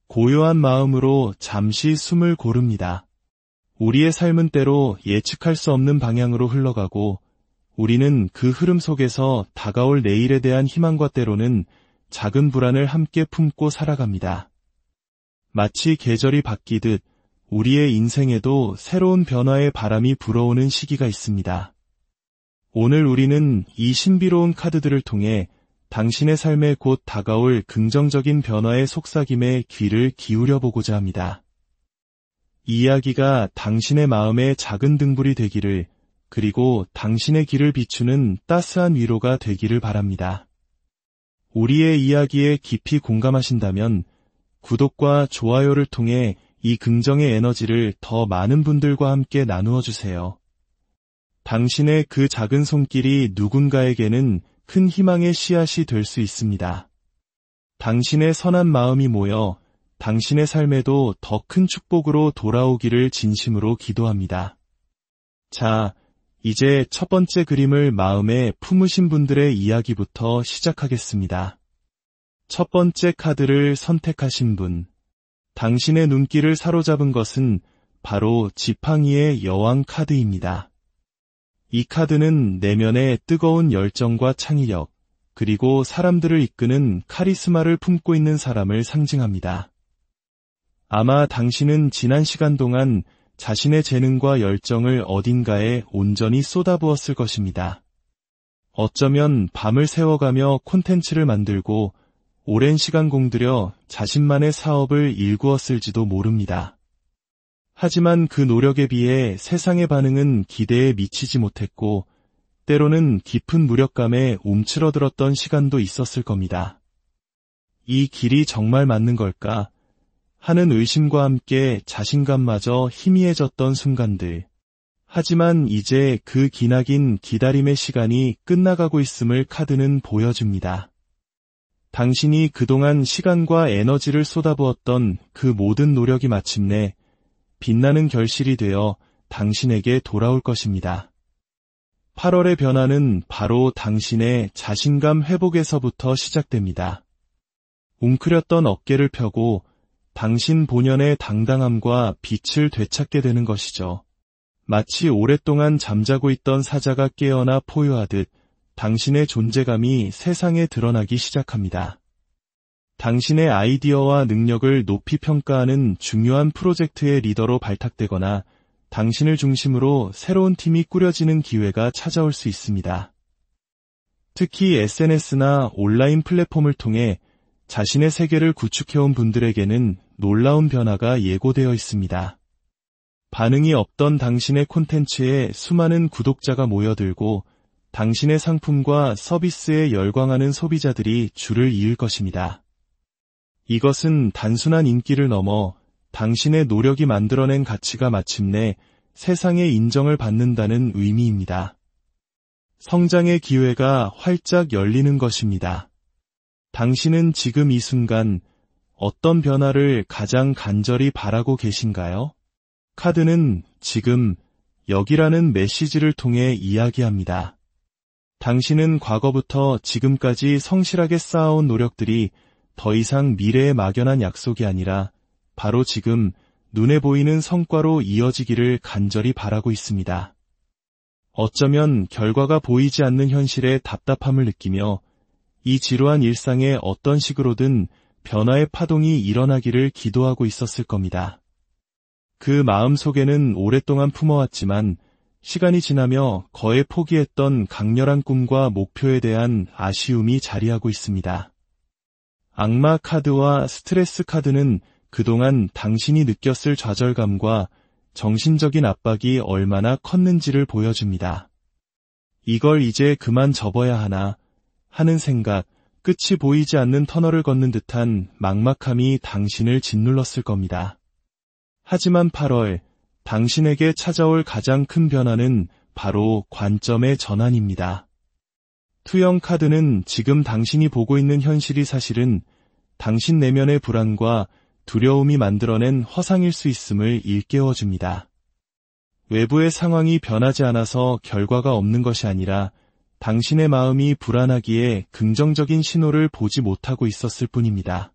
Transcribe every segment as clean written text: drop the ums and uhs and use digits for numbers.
고요한 마음으로 잠시 숨을 고릅니다. 우리의 삶은 때로 예측할 수 없는 방향으로 흘러가고 우리는 그 흐름 속에서 다가올 내일에 대한 희망과 때로는 작은 불안을 함께 품고 살아갑니다. 마치 계절이 바뀌듯 우리의 인생에도 새로운 변화의 바람이 불어오는 시기가 있습니다. 오늘 우리는 이 신비로운 카드들을 통해 당신의 삶에 곧 다가올 긍정적인 변화의 속삭임에 귀를 기울여 보고자 합니다. 이 이야기가 당신의 마음에 작은 등불이 되기를, 그리고 당신의 길을 비추는 따스한 위로가 되기를 바랍니다. 우리의 이야기에 깊이 공감하신다면 구독과 좋아요를 통해 이 긍정의 에너지를 더 많은 분들과 함께 나누어 주세요. 당신의 그 작은 손길이 누군가에게는 큰 희망의 씨앗이 될 수 있습니다. 당신의 선한 마음이 모여 당신의 삶에도 더 큰 축복으로 돌아오기를 진심으로 기도합니다. 자, 이제 첫 번째 그림을 마음에 품으신 분들의 이야기부터 시작하겠습니다. 첫 번째 카드를 선택하신 분. 당신의 눈길을 사로잡은 것은 바로 지팡이의 여왕 카드입니다. 이 카드는 내면의 뜨거운 열정과 창의력, 그리고 사람들을 이끄는 카리스마를 품고 있는 사람을 상징합니다. 아마 당신은 지난 시간 동안 자신의 재능과 열정을 어딘가에 온전히 쏟아부었을 것입니다. 어쩌면 밤을 새워가며 콘텐츠를 만들고 오랜 시간 공들여 자신만의 사업을 일구었을지도 모릅니다. 하지만 그 노력에 비해 세상의 반응은 기대에 미치지 못했고 때로는 깊은 무력감에 움츠러들었던 시간도 있었을 겁니다. 이 길이 정말 맞는 걸까? 하는 의심과 함께 자신감마저 희미해졌던 순간들. 하지만 이제 그 기나긴 기다림의 시간이 끝나가고 있음을 카드는 보여줍니다. 당신이 그동안 시간과 에너지를 쏟아부었던 그 모든 노력이 마침내 빛나는 결실이 되어 당신에게 돌아올 것입니다. 8월의 변화는 바로 당신의 자신감 회복에서부터 시작됩니다. 웅크렸던 어깨를 펴고 당신 본연의 당당함과 빛을 되찾게 되는 것이죠. 마치 오랫동안 잠자고 있던 사자가 깨어나 포효하듯 당신의 존재감이 세상에 드러나기 시작합니다. 당신의 아이디어와 능력을 높이 평가하는 중요한 프로젝트의 리더로 발탁되거나 당신을 중심으로 새로운 팀이 꾸려지는 기회가 찾아올 수 있습니다. 특히 SNS나 온라인 플랫폼을 통해 자신의 세계를 구축해온 분들에게는 놀라운 변화가 예고되어 있습니다. 반응이 없던 당신의 콘텐츠에 수많은 구독자가 모여들고 당신의 상품과 서비스에 열광하는 소비자들이 줄을 이을 것입니다. 이것은 단순한 인기를 넘어 당신의 노력이 만들어낸 가치가 마침내 세상의 인정을 받는다는 의미입니다. 성장의 기회가 활짝 열리는 것입니다. 당신은 지금 이 순간 어떤 변화를 가장 간절히 바라고 계신가요? 카드는 지금 여기라는 메시지를 통해 이야기합니다. 당신은 과거부터 지금까지 성실하게 쌓아온 노력들이 더 이상 미래에 막연한 약속이 아니라 바로 지금 눈에 보이는 성과로 이어지기를 간절히 바라고 있습니다. 어쩌면 결과가 보이지 않는 현실에 답답함을 느끼며 이 지루한 일상에 어떤 식으로든 변화의 파동이 일어나기를 기도하고 있었을 겁니다. 그 마음 속에는 오랫동안 품어왔지만 시간이 지나며 거의 포기했던 강렬한 꿈과 목표에 대한 아쉬움이 자리하고 있습니다. 악마 카드와 스트레스 카드는 그동안 당신이 느꼈을 좌절감과 정신적인 압박이 얼마나 컸는지를 보여줍니다. 이걸 이제 그만 접어야 하나 하는 생각, 끝이 보이지 않는 터널을 걷는 듯한 막막함이 당신을 짓눌렀을 겁니다. 하지만 8월, 당신에게 찾아올 가장 큰 변화는 바로 관점의 전환입니다. 투영 카드는 지금 당신이 보고 있는 현실이 사실은 당신 내면의 불안과 두려움이 만들어낸 허상일 수 있음을 일깨워줍니다. 외부의 상황이 변하지 않아서 결과가 없는 것이 아니라 당신의 마음이 불안하기에 긍정적인 신호를 보지 못하고 있었을 뿐입니다.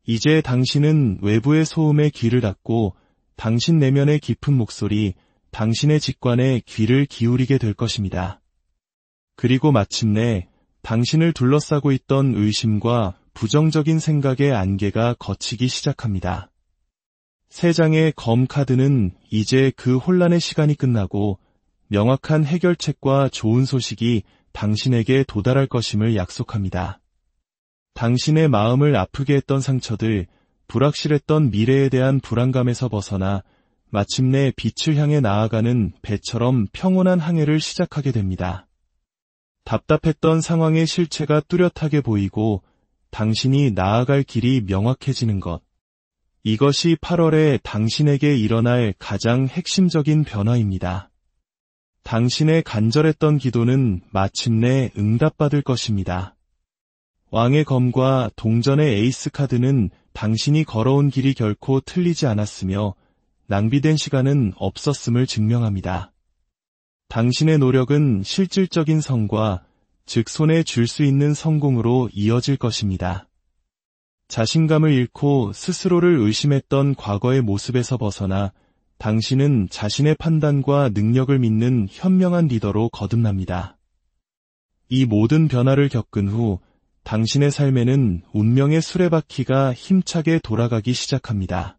이제 당신은 외부의 소음에 귀를 닫고 당신 내면의 깊은 목소리, 당신의 직관에 귀를 기울이게 될 것입니다. 그리고 마침내 당신을 둘러싸고 있던 의심과 부정적인 생각의 안개가 걷히기 시작합니다. 세 장의 검 카드는 이제 그 혼란의 시간이 끝나고 명확한 해결책과 좋은 소식이 당신에게 도달할 것임을 약속합니다. 당신의 마음을 아프게 했던 상처들, 불확실했던 미래에 대한 불안감에서 벗어나 마침내 빛을 향해 나아가는 배처럼 평온한 항해를 시작하게 됩니다. 답답했던 상황의 실체가 뚜렷하게 보이고 당신이 나아갈 길이 명확해지는 것. 이것이 8월에 당신에게 일어날 가장 핵심적인 변화입니다. 당신의 간절했던 기도는 마침내 응답받을 것입니다. 왕의 검과 동전의 에이스 카드는 당신이 걸어온 길이 결코 틀리지 않았으며 낭비된 시간은 없었음을 증명합니다. 당신의 노력은 실질적인 성과, 즉 손에 쥘 수 있는 성공으로 이어질 것입니다. 자신감을 잃고 스스로를 의심했던 과거의 모습에서 벗어나 당신은 자신의 판단과 능력을 믿는 현명한 리더로 거듭납니다. 이 모든 변화를 겪은 후 당신의 삶에는 운명의 수레바퀴가 힘차게 돌아가기 시작합니다.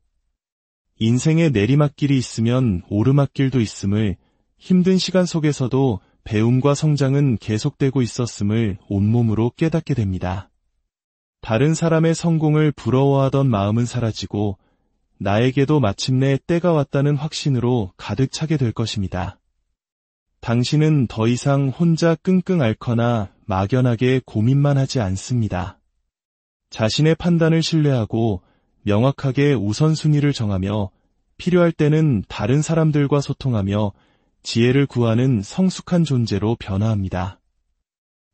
인생의 내리막길이 있으면 오르막길도 있음을, 힘든 시간 속에서도 배움과 성장은 계속되고 있었음을 온몸으로 깨닫게 됩니다. 다른 사람의 성공을 부러워하던 마음은 사라지고 나에게도 마침내 때가 왔다는 확신으로 가득 차게 될 것입니다. 당신은 더 이상 혼자 끙끙 앓거나 막연하게 고민만 하지 않습니다. 자신의 판단을 신뢰하고 명확하게 우선순위를 정하며 필요할 때는 다른 사람들과 소통하며 지혜를 구하는 성숙한 존재로 변화합니다.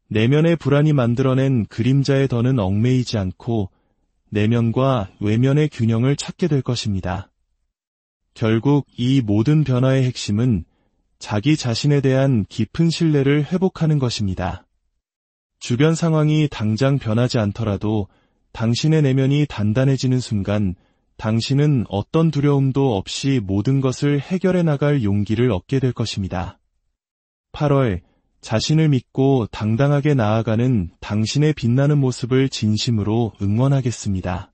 내면의 불안이 만들어낸 그림자의 덫은 얽매이지 않고 내면과 외면의 균형을 찾게 될 것입니다. 결국 이 모든 변화의 핵심은 자기 자신에 대한 깊은 신뢰를 회복하는 것입니다. 주변 상황이 당장 변하지 않더라도 당신의 내면이 단단해지는 순간 당신은 어떤 두려움도 없이 모든 것을 해결해 나갈 용기를 얻게 될 것입니다. 8월, 자신을 믿고 당당하게 나아가는 당신의 빛나는 모습을 진심으로 응원하겠습니다.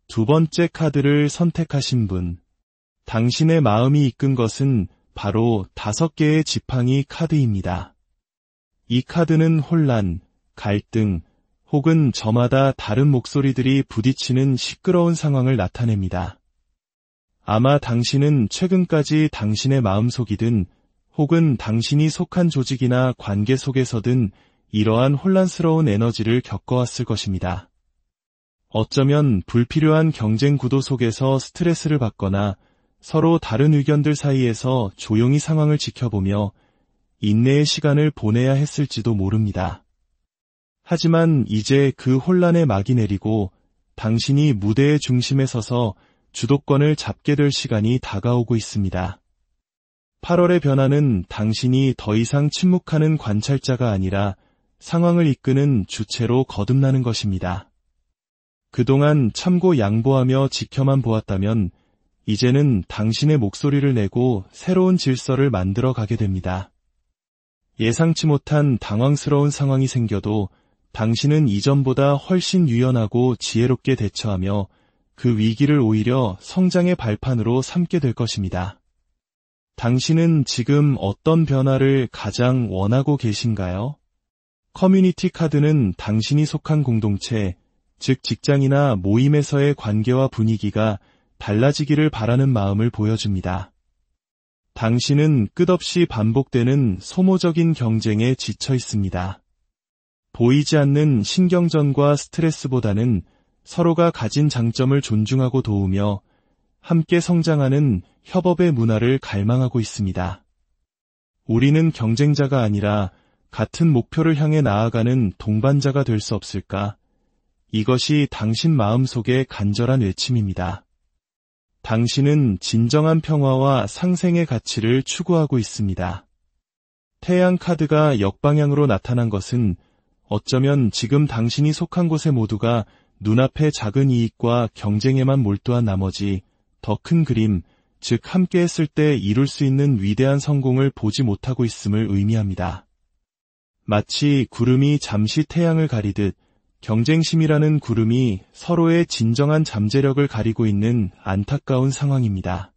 두 번째 카드를 선택하신 분. 당신의 마음이 이끈 것은 바로 5개의 지팡이 카드입니다. 이 카드는 혼란, 갈등, 혹은 저마다 다른 목소리들이 부딪히는 시끄러운 상황을 나타냅니다. 아마 당신은 최근까지 당신의 마음속이든 혹은 당신이 속한 조직이나 관계 속에서든 이러한 혼란스러운 에너지를 겪어왔을 것입니다. 어쩌면 불필요한 경쟁 구도 속에서 스트레스를 받거나 서로 다른 의견들 사이에서 조용히 상황을 지켜보며 인내의 시간을 보내야 했을지도 모릅니다. 하지만 이제 그 혼란의 막이 내리고 당신이 무대의 중심에 서서 주도권을 잡게 될 시간이 다가오고 있습니다. 8월의 변화는 당신이 더 이상 침묵하는 관찰자가 아니라 상황을 이끄는 주체로 거듭나는 것입니다. 그동안 참고 양보하며 지켜만 보았다면 이제는 당신의 목소리를 내고 새로운 질서를 만들어 가게 됩니다. 예상치 못한 당황스러운 상황이 생겨도 당신은 이전보다 훨씬 유연하고 지혜롭게 대처하며 그 위기를 오히려 성장의 발판으로 삼게 될 것입니다. 당신은 지금 어떤 변화를 가장 원하고 계신가요? 커뮤니티 카드는 당신이 속한 공동체, 즉 직장이나 모임에서의 관계와 분위기가 달라지기를 바라는 마음을 보여줍니다. 당신은 끝없이 반복되는 소모적인 경쟁에 지쳐 있습니다. 보이지 않는 신경전과 스트레스보다는 서로가 가진 장점을 존중하고 도우며 함께 성장하는 협업의 문화를 갈망하고 있습니다. 우리는 경쟁자가 아니라 같은 목표를 향해 나아가는 동반자가 될 수 없을까? 이것이 당신 마음속의 간절한 외침입니다. 당신은 진정한 평화와 상생의 가치를 추구하고 있습니다. 태양 카드가 역방향으로 나타난 것은 어쩌면 지금 당신이 속한 곳의 모두가 눈앞의 작은 이익과 경쟁에만 몰두한 나머지 더 큰 그림, 즉 함께 했을 때 이룰 수 있는 위대한 성공을 보지 못하고 있음을 의미합니다. 마치 구름이 잠시 태양을 가리듯 경쟁심이라는 구름이 서로의 진정한 잠재력을 가리고 있는 안타까운 상황입니다.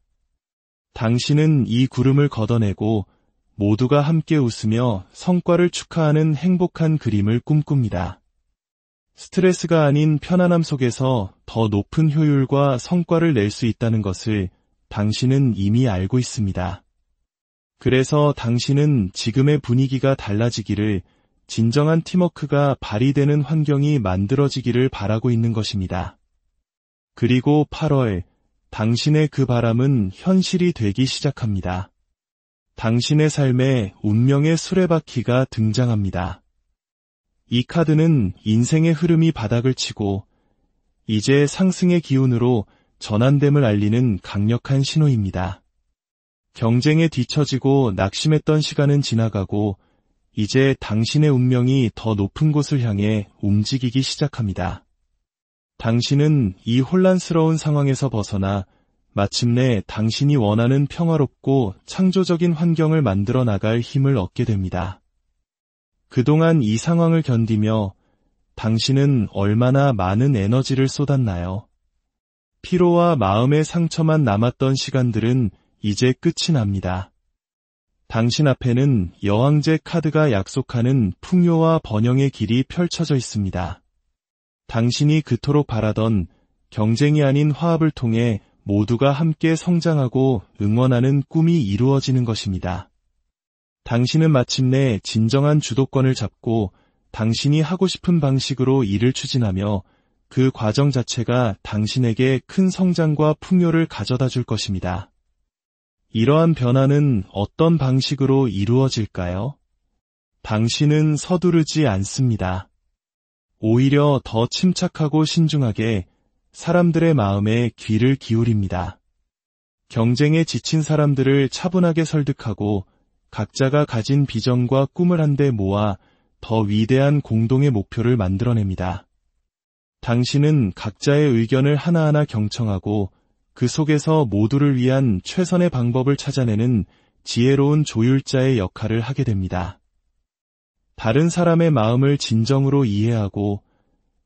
당신은 이 구름을 걷어내고 모두가 함께 웃으며 성과를 축하하는 행복한 그림을 꿈꿉니다. 스트레스가 아닌 편안함 속에서 더 높은 효율과 성과를 낼 수 있다는 것을 당신은 이미 알고 있습니다. 그래서 당신은 지금의 분위기가 달라지기를, 진정한 팀워크가 발휘되는 환경이 만들어지기를 바라고 있는 것입니다. 그리고 8월, 당신의 그 바람은 현실이 되기 시작합니다. 당신의 삶에 운명의 수레바퀴가 등장합니다. 이 카드는 인생의 흐름이 바닥을 치고 이제 상승의 기운으로 전환됨을 알리는 강력한 신호입니다. 경쟁에 뒤처지고 낙심했던 시간은 지나가고 이제 당신의 운명이 더 높은 곳을 향해 움직이기 시작합니다. 당신은 이 혼란스러운 상황에서 벗어나 마침내 당신이 원하는 평화롭고 창조적인 환경을 만들어 나갈 힘을 얻게 됩니다. 그동안 이 상황을 견디며 당신은 얼마나 많은 에너지를 쏟았나요? 피로와 마음의 상처만 남았던 시간들은 이제 끝이 납니다. 당신 앞에는 여왕제 카드가 약속하는 풍요와 번영의 길이 펼쳐져 있습니다. 당신이 그토록 바라던 경쟁이 아닌 화합을 통해 모두가 함께 성장하고 응원하는 꿈이 이루어지는 것입니다. 당신은 마침내 진정한 주도권을 잡고 당신이 하고 싶은 방식으로 일을 추진하며 그 과정 자체가 당신에게 큰 성장과 풍요를 가져다 줄 것입니다. 이러한 변화는 어떤 방식으로 이루어질까요? 당신은 서두르지 않습니다. 오히려 더 침착하고 신중하게 사람들의 마음에 귀를 기울입니다. 경쟁에 지친 사람들을 차분하게 설득하고 각자가 가진 비전과 꿈을 한데 모아 더 위대한 공동의 목표를 만들어냅니다. 당신은 각자의 의견을 하나하나 경청하고 그 속에서 모두를 위한 최선의 방법을 찾아내는 지혜로운 조율자의 역할을 하게 됩니다. 다른 사람의 마음을 진정으로 이해하고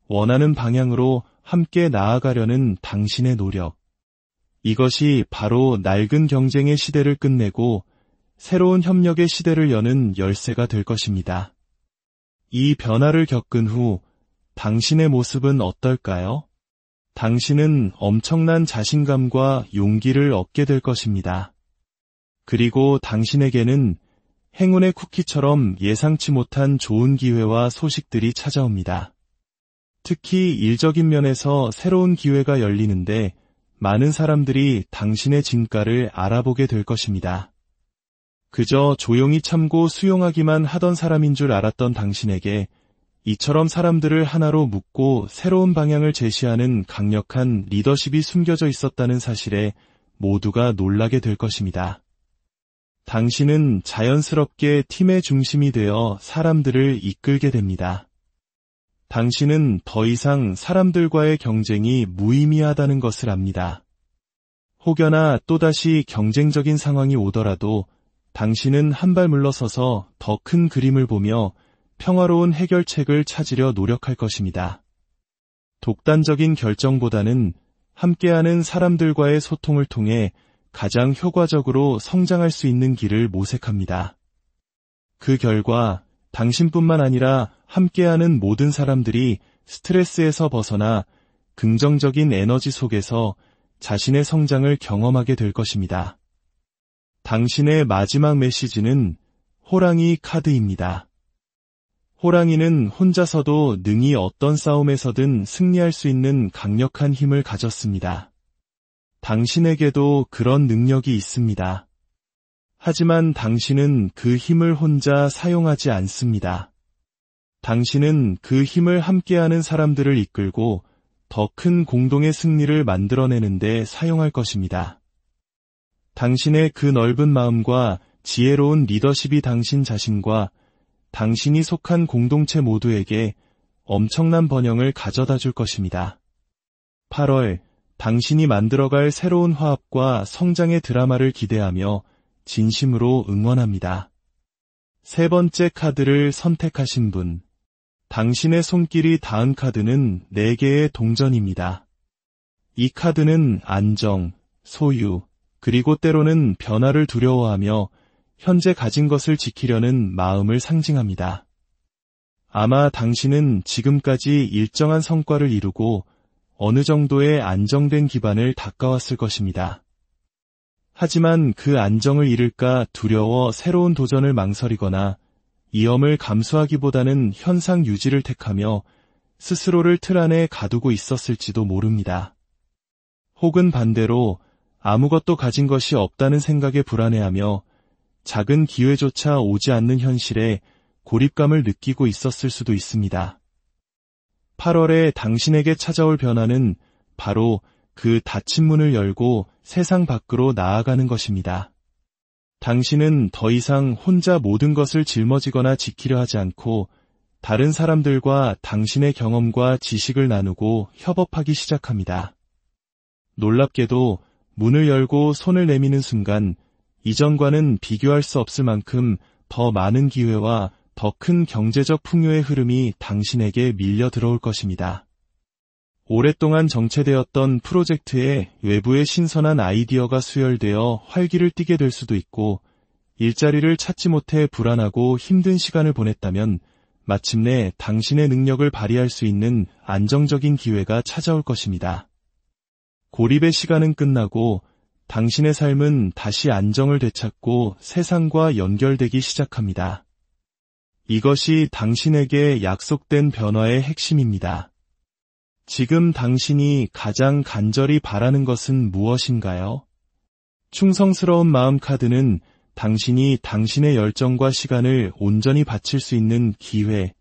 원하는 방향으로 함께 나아가려는 당신의 노력. 이것이 바로 낡은 경쟁의 시대를 끝내고 새로운 협력의 시대를 여는 열쇠가 될 것입니다. 이 변화를 겪은 후 당신의 모습은 어떨까요? 당신은 엄청난 자신감과 용기를 얻게 될 것입니다. 그리고 당신에게는 행운의 쿠키처럼 예상치 못한 좋은 기회와 소식들이 찾아옵니다. 특히 일적인 면에서 새로운 기회가 열리는데 많은 사람들이 당신의 진가를 알아보게 될 것입니다. 그저 조용히 참고 수용하기만 하던 사람인 줄 알았던 당신에게 이처럼 사람들을 하나로 묶고 새로운 방향을 제시하는 강력한 리더십이 숨겨져 있었다는 사실에 모두가 놀라게 될 것입니다. 당신은 자연스럽게 팀의 중심이 되어 사람들을 이끌게 됩니다. 당신은 더 이상 사람들과의 경쟁이 무의미하다는 것을 압니다. 혹여나 또다시 경쟁적인 상황이 오더라도 당신은 한 발 물러서서 더 큰 그림을 보며 평화로운 해결책을 찾으려 노력할 것입니다. 독단적인 결정보다는 함께하는 사람들과의 소통을 통해 가장 효과적으로 성장할 수 있는 길을 모색합니다. 그 결과 당신뿐만 아니라 함께하는 모든 사람들이 스트레스에서 벗어나 긍정적인 에너지 속에서 자신의 성장을 경험하게 될 것입니다. 당신의 마지막 메시지는 호랑이 카드입니다. 호랑이는 혼자서도 능히 어떤 싸움에서든 승리할 수 있는 강력한 힘을 가졌습니다. 당신에게도 그런 능력이 있습니다. 하지만 당신은 그 힘을 혼자 사용하지 않습니다. 당신은 그 힘을 함께하는 사람들을 이끌고 더 큰 공동의 승리를 만들어내는 데 사용할 것입니다. 당신의 그 넓은 마음과 지혜로운 리더십이 당신 자신과 당신이 속한 공동체 모두에게 엄청난 번영을 가져다 줄 것입니다. 8월, 당신이 만들어갈 새로운 화합과 성장의 드라마를 기대하며 진심으로 응원합니다. 세 번째 카드를 선택하신 분. 당신의 손길이 닿은 카드는 4개의 동전입니다. 이 카드는 안정, 소유, 그리고 때로는 변화를 두려워하며 현재 가진 것을 지키려는 마음을 상징합니다. 아마 당신은 지금까지 일정한 성과를 이루고 어느 정도의 안정된 기반을 닦아왔을 것입니다. 하지만 그 안정을 잃을까 두려워 새로운 도전을 망설이거나 위험을 감수하기보다는 현상 유지를 택하며 스스로를 틀 안에 가두고 있었을지도 모릅니다. 혹은 반대로 아무것도 가진 것이 없다는 생각에 불안해하며 작은 기회조차 오지 않는 현실에 고립감을 느끼고 있었을 수도 있습니다. 8월에 당신에게 찾아올 변화는 바로 그 닫힌 문을 열고 세상 밖으로 나아가는 것입니다. 당신은 더 이상 혼자 모든 것을 짊어지거나 지키려 하지 않고 다른 사람들과 당신의 경험과 지식을 나누고 협업하기 시작합니다. 놀랍게도 문을 열고 손을 내미는 순간 이전과는 비교할 수 없을 만큼 더 많은 기회와 더 큰 경제적 풍요의 흐름이 당신에게 밀려 들어올 것입니다. 오랫동안 정체되었던 프로젝트에 외부의 신선한 아이디어가 수혈되어 활기를 띠게 될 수도 있고, 일자리를 찾지 못해 불안하고 힘든 시간을 보냈다면 마침내 당신의 능력을 발휘할 수 있는 안정적인 기회가 찾아올 것입니다. 고립의 시간은 끝나고 당신의 삶은 다시 안정을 되찾고 세상과 연결되기 시작합니다. 이것이 당신에게 약속된 변화의 핵심입니다. 지금 당신이 가장 간절히 바라는 것은 무엇인가요? 충성스러운 마음 카드는 당신이 당신의 열정과 시간을 온전히 바칠 수 있는 기회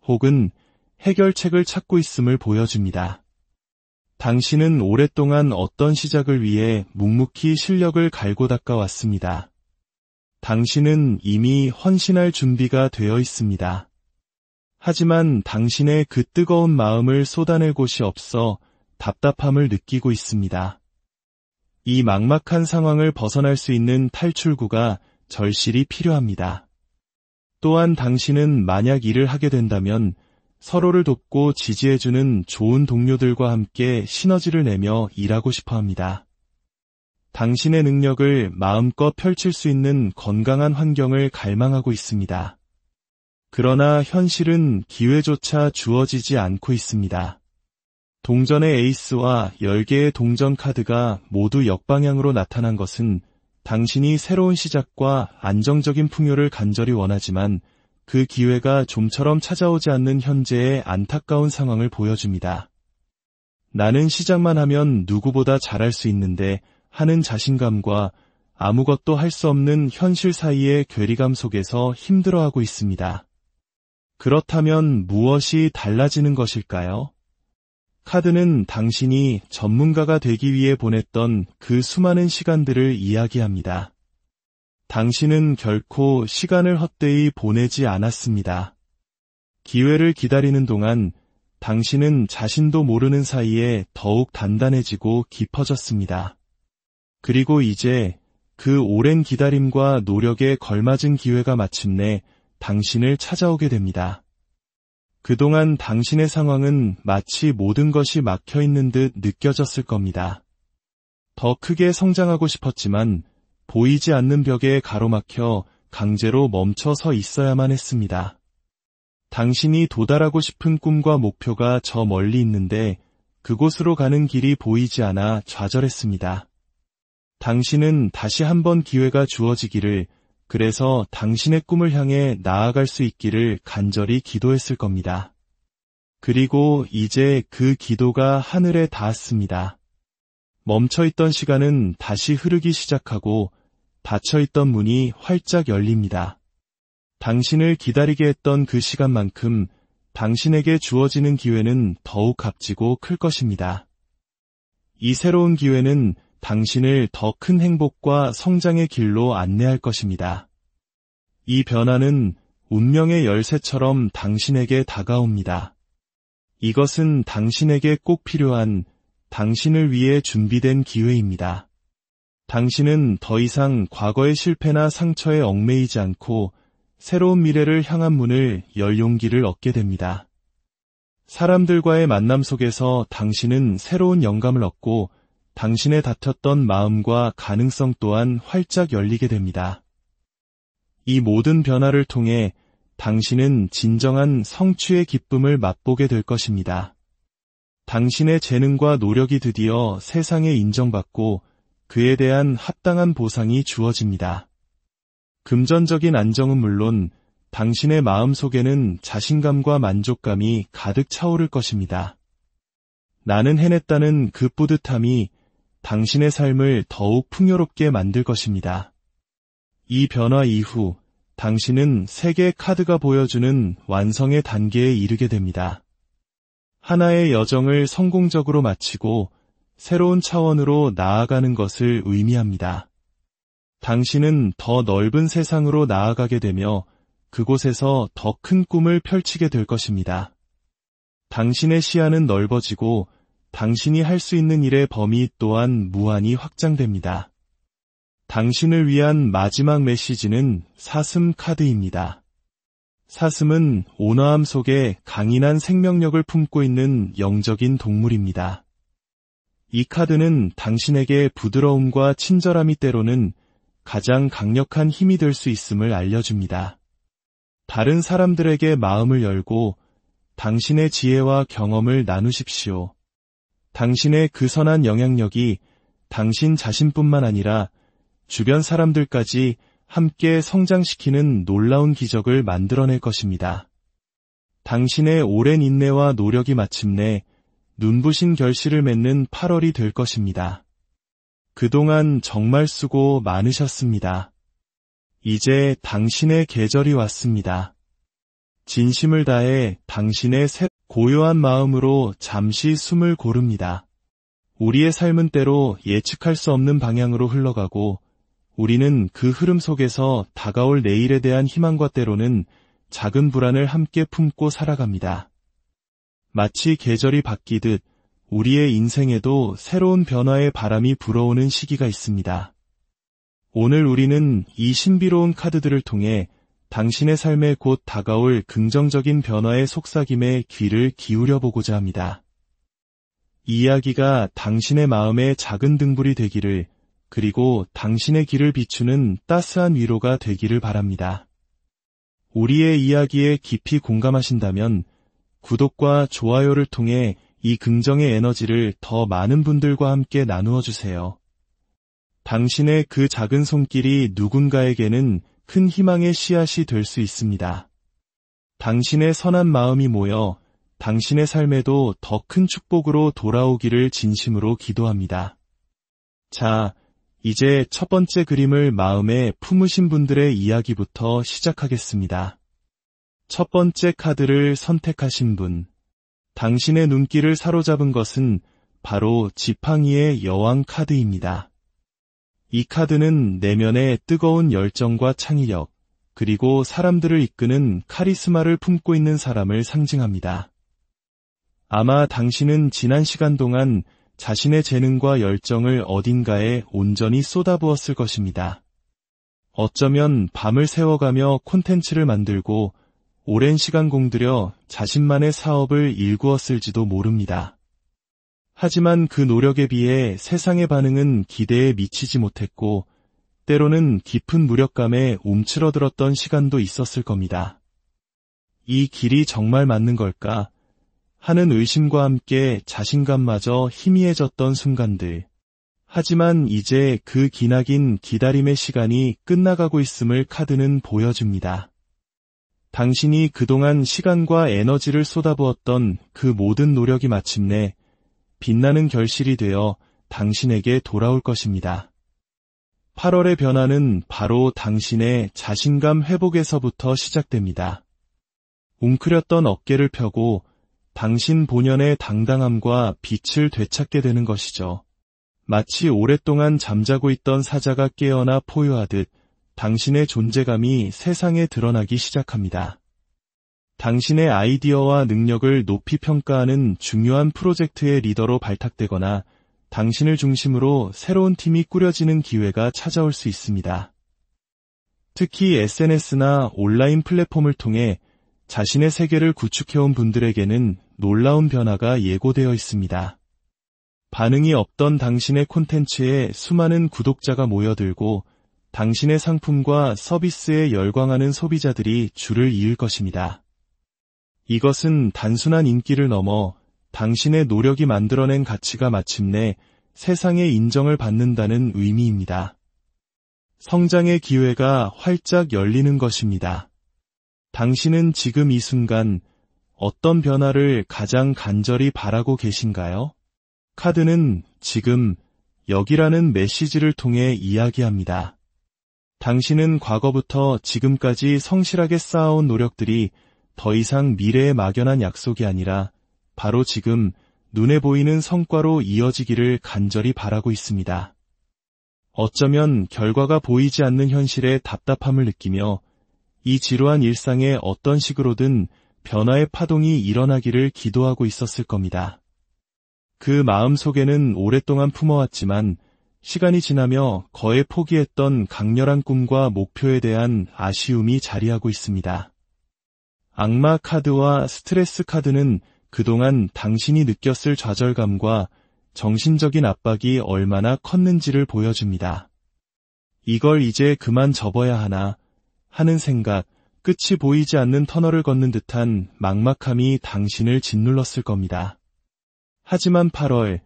혹은 해결책을 찾고 있음을 보여줍니다. 당신은 오랫동안 어떤 시작을 위해 묵묵히 실력을 갈고 닦아왔습니다. 당신은 이미 헌신할 준비가 되어 있습니다. 하지만 당신의 그 뜨거운 마음을 쏟아낼 곳이 없어 답답함을 느끼고 있습니다. 이 막막한 상황을 벗어날 수 있는 탈출구가 절실히 필요합니다. 또한 당신은 만약 일을 하게 된다면 서로를 돕고 지지해주는 좋은 동료들과 함께 시너지를 내며 일하고 싶어 합니다. 당신의 능력을 마음껏 펼칠 수 있는 건강한 환경을 갈망하고 있습니다. 그러나 현실은 기회조차 주어지지 않고 있습니다. 동전의 에이스와 10개의 동전 카드가 모두 역방향으로 나타난 것은 당신이 새로운 시작과 안정적인 풍요를 간절히 원하지만 그 기회가 좀처럼 찾아오지 않는 현재의 안타까운 상황을 보여줍니다. 나는 시작만 하면 누구보다 잘할 수 있는데 하는 자신감과 아무것도 할 수 없는 현실 사이의 괴리감 속에서 힘들어하고 있습니다. 그렇다면 무엇이 달라지는 것일까요? 카드는 당신이 전문가가 되기 위해 보냈던 그 수많은 시간들을 이야기합니다. 당신은 결코 시간을 헛되이 보내지 않았습니다. 기회를 기다리는 동안 당신은 자신도 모르는 사이에 더욱 단단해지고 깊어졌습니다. 그리고 이제 그 오랜 기다림과 노력에 걸맞은 기회가 마침내 당신을 찾아오게 됩니다. 그동안 당신의 상황은 마치 모든 것이 막혀 있는 듯 느껴졌을 겁니다. 더 크게 성장하고 싶었지만 보이지 않는 벽에 가로막혀 강제로 멈춰 서 있어야만 했습니다. 당신이 도달하고 싶은 꿈과 목표가 저 멀리 있는데 그곳으로 가는 길이 보이지 않아 좌절했습니다. 당신은 다시 한번 기회가 주어지기를, 그래서 당신의 꿈을 향해 나아갈 수 있기를 간절히 기도했을 겁니다. 그리고 이제 그 기도가 하늘에 닿았습니다. 멈춰있던 시간은 다시 흐르기 시작하고 닫혀있던 문이 활짝 열립니다. 당신을 기다리게 했던 그 시간만큼 당신에게 주어지는 기회는 더욱 값지고 클 것입니다. 이 새로운 기회는 당신을 더 큰 행복과 성장의 길로 안내할 것입니다. 이 변화는 운명의 열쇠처럼 당신에게 다가옵니다. 이것은 당신에게 꼭 필요한, 당신을 위해 준비된 기회입니다. 당신은 더 이상 과거의 실패나 상처에 얽매이지 않고 새로운 미래를 향한 문을 열 용기를 얻게 됩니다. 사람들과의 만남 속에서 당신은 새로운 영감을 얻고 당신의 닫혔던 마음과 가능성 또한 활짝 열리게 됩니다. 이 모든 변화를 통해 당신은 진정한 성취의 기쁨을 맛보게 될 것입니다. 당신의 재능과 노력이 드디어 세상에 인정받고 그에 대한 합당한 보상이 주어집니다. 금전적인 안정은 물론 당신의 마음 속에는 자신감과 만족감이 가득 차오를 것입니다. 나는 해냈다는 그 뿌듯함이 당신의 삶을 더욱 풍요롭게 만들 것입니다. 이 변화 이후 당신은 세계 카드가 보여주는 완성의 단계에 이르게 됩니다. 하나의 여정을 성공적으로 마치고 새로운 차원으로 나아가는 것을 의미합니다. 당신은 더 넓은 세상으로 나아가게 되며 그곳에서 더 큰 꿈을 펼치게 될 것입니다. 당신의 시야는 넓어지고 당신이 할 수 있는 일의 범위 또한 무한히 확장됩니다. 당신을 위한 마지막 메시지는 사슴 카드입니다. 사슴은 온화함 속에 강인한 생명력을 품고 있는 영적인 동물입니다. 이 카드는 당신에게 부드러움과 친절함이 때로는 가장 강력한 힘이 될 수 있음을 알려줍니다. 다른 사람들에게 마음을 열고 당신의 지혜와 경험을 나누십시오. 당신의 그 선한 영향력이 당신 자신뿐만 아니라 주변 사람들까지 함께 성장시키는 놀라운 기적을 만들어낼 것입니다. 당신의 오랜 인내와 노력이 마침내 눈부신 결실을 맺는 8월이 될 것입니다. 그동안 정말 수고 많으셨습니다. 이제 당신의 계절이 왔습니다. 진심을 다해 당신의 고요한 마음으로 잠시 숨을 고릅니다. 우리의 삶은 때로 예측할 수 없는 방향으로 흘러가고 우리는 그 흐름 속에서 다가올 내일에 대한 희망과 때로는 작은 불안을 함께 품고 살아갑니다. 마치 계절이 바뀌듯 우리의 인생에도 새로운 변화의 바람이 불어오는 시기가 있습니다. 오늘 우리는 이 신비로운 카드들을 통해 당신의 삶에 곧 다가올 긍정적인 변화의 속삭임에 귀를 기울여보고자 합니다. 이 이야기가 당신의 마음의 작은 등불이 되기를, 그리고 당신의 길을 비추는 따스한 위로가 되기를 바랍니다. 우리의 이야기에 깊이 공감하신다면 구독과 좋아요를 통해 이 긍정의 에너지를 더 많은 분들과 함께 나누어 주세요. 당신의 그 작은 손길이 누군가에게는 큰 희망의 씨앗이 될 수 있습니다. 당신의 선한 마음이 모여 당신의 삶에도 더 큰 축복으로 돌아오기를 진심으로 기도합니다. 자, 이제 첫 번째 그림을 마음에 품으신 분들의 이야기부터 시작하겠습니다. 첫 번째 카드를 선택하신 분. 당신의 눈길을 사로잡은 것은 바로 지팡이의 여왕 카드입니다. 이 카드는 내면의 뜨거운 열정과 창의력, 그리고 사람들을 이끄는 카리스마를 품고 있는 사람을 상징합니다. 아마 당신은 지난 시간 동안 자신의 재능과 열정을 어딘가에 온전히 쏟아부었을 것입니다. 어쩌면 밤을 새워가며 콘텐츠를 만들고 오랜 시간 공들여 자신만의 사업을 일구었을지도 모릅니다. 하지만 그 노력에 비해 세상의 반응은 기대에 미치지 못했고 때로는 깊은 무력감에 움츠러들었던 시간도 있었을 겁니다. 이 길이 정말 맞는 걸까? 하는 의심과 함께 자신감마저 희미해졌던 순간들. 하지만 이제 그 기나긴 기다림의 시간이 끝나가고 있음을 카드는 보여줍니다. 당신이 그동안 시간과 에너지를 쏟아부었던 그 모든 노력이 마침내 빛나는 결실이 되어 당신에게 돌아올 것입니다. 8월의 변화는 바로 당신의 자신감 회복에서부터 시작됩니다. 웅크렸던 어깨를 펴고 당신 본연의 당당함과 빛을 되찾게 되는 것이죠. 마치 오랫동안 잠자고 있던 사자가 깨어나 포효하듯 당신의 존재감이 세상에 드러나기 시작합니다. 당신의 아이디어와 능력을 높이 평가하는 중요한 프로젝트의 리더로 발탁되거나 당신을 중심으로 새로운 팀이 꾸려지는 기회가 찾아올 수 있습니다. 특히 SNS나 온라인 플랫폼을 통해 자신의 세계를 구축해온 분들에게는 놀라운 변화가 예고되어 있습니다. 반응이 없던 당신의 콘텐츠에 수많은 구독자가 모여들고 당신의 상품과 서비스에 열광하는 소비자들이 줄을 이을 것입니다. 이것은 단순한 인기를 넘어 당신의 노력이 만들어낸 가치가 마침내 세상의 인정을 받는다는 의미입니다. 성장의 기회가 활짝 열리는 것입니다. 당신은 지금 이 순간 어떤 변화를 가장 간절히 바라고 계신가요? 카드는 지금 여기라는 메시지를 통해 이야기합니다. 당신은 과거부터 지금까지 성실하게 쌓아온 노력들이 더 이상 미래에 막연한 약속이 아니라 바로 지금 눈에 보이는 성과로 이어지기를 간절히 바라고 있습니다. 어쩌면 결과가 보이지 않는 현실에 답답함을 느끼며 이 지루한 일상에 어떤 식으로든 변화의 파동이 일어나기를 기도하고 있었을 겁니다. 그 마음 속에는 오랫동안 품어왔지만 시간이 지나며 거의 포기했던 강렬한 꿈과 목표에 대한 아쉬움이 자리하고 있습니다. 악마 카드와 스트레스 카드는 그동안 당신이 느꼈을 좌절감과 정신적인 압박이 얼마나 컸는지를 보여줍니다. 이걸 이제 그만 접어야 하나 하는 생각, 끝이 보이지 않는 터널을 걷는 듯한 막막함이 당신을 짓눌렀을 겁니다. 하지만 8월,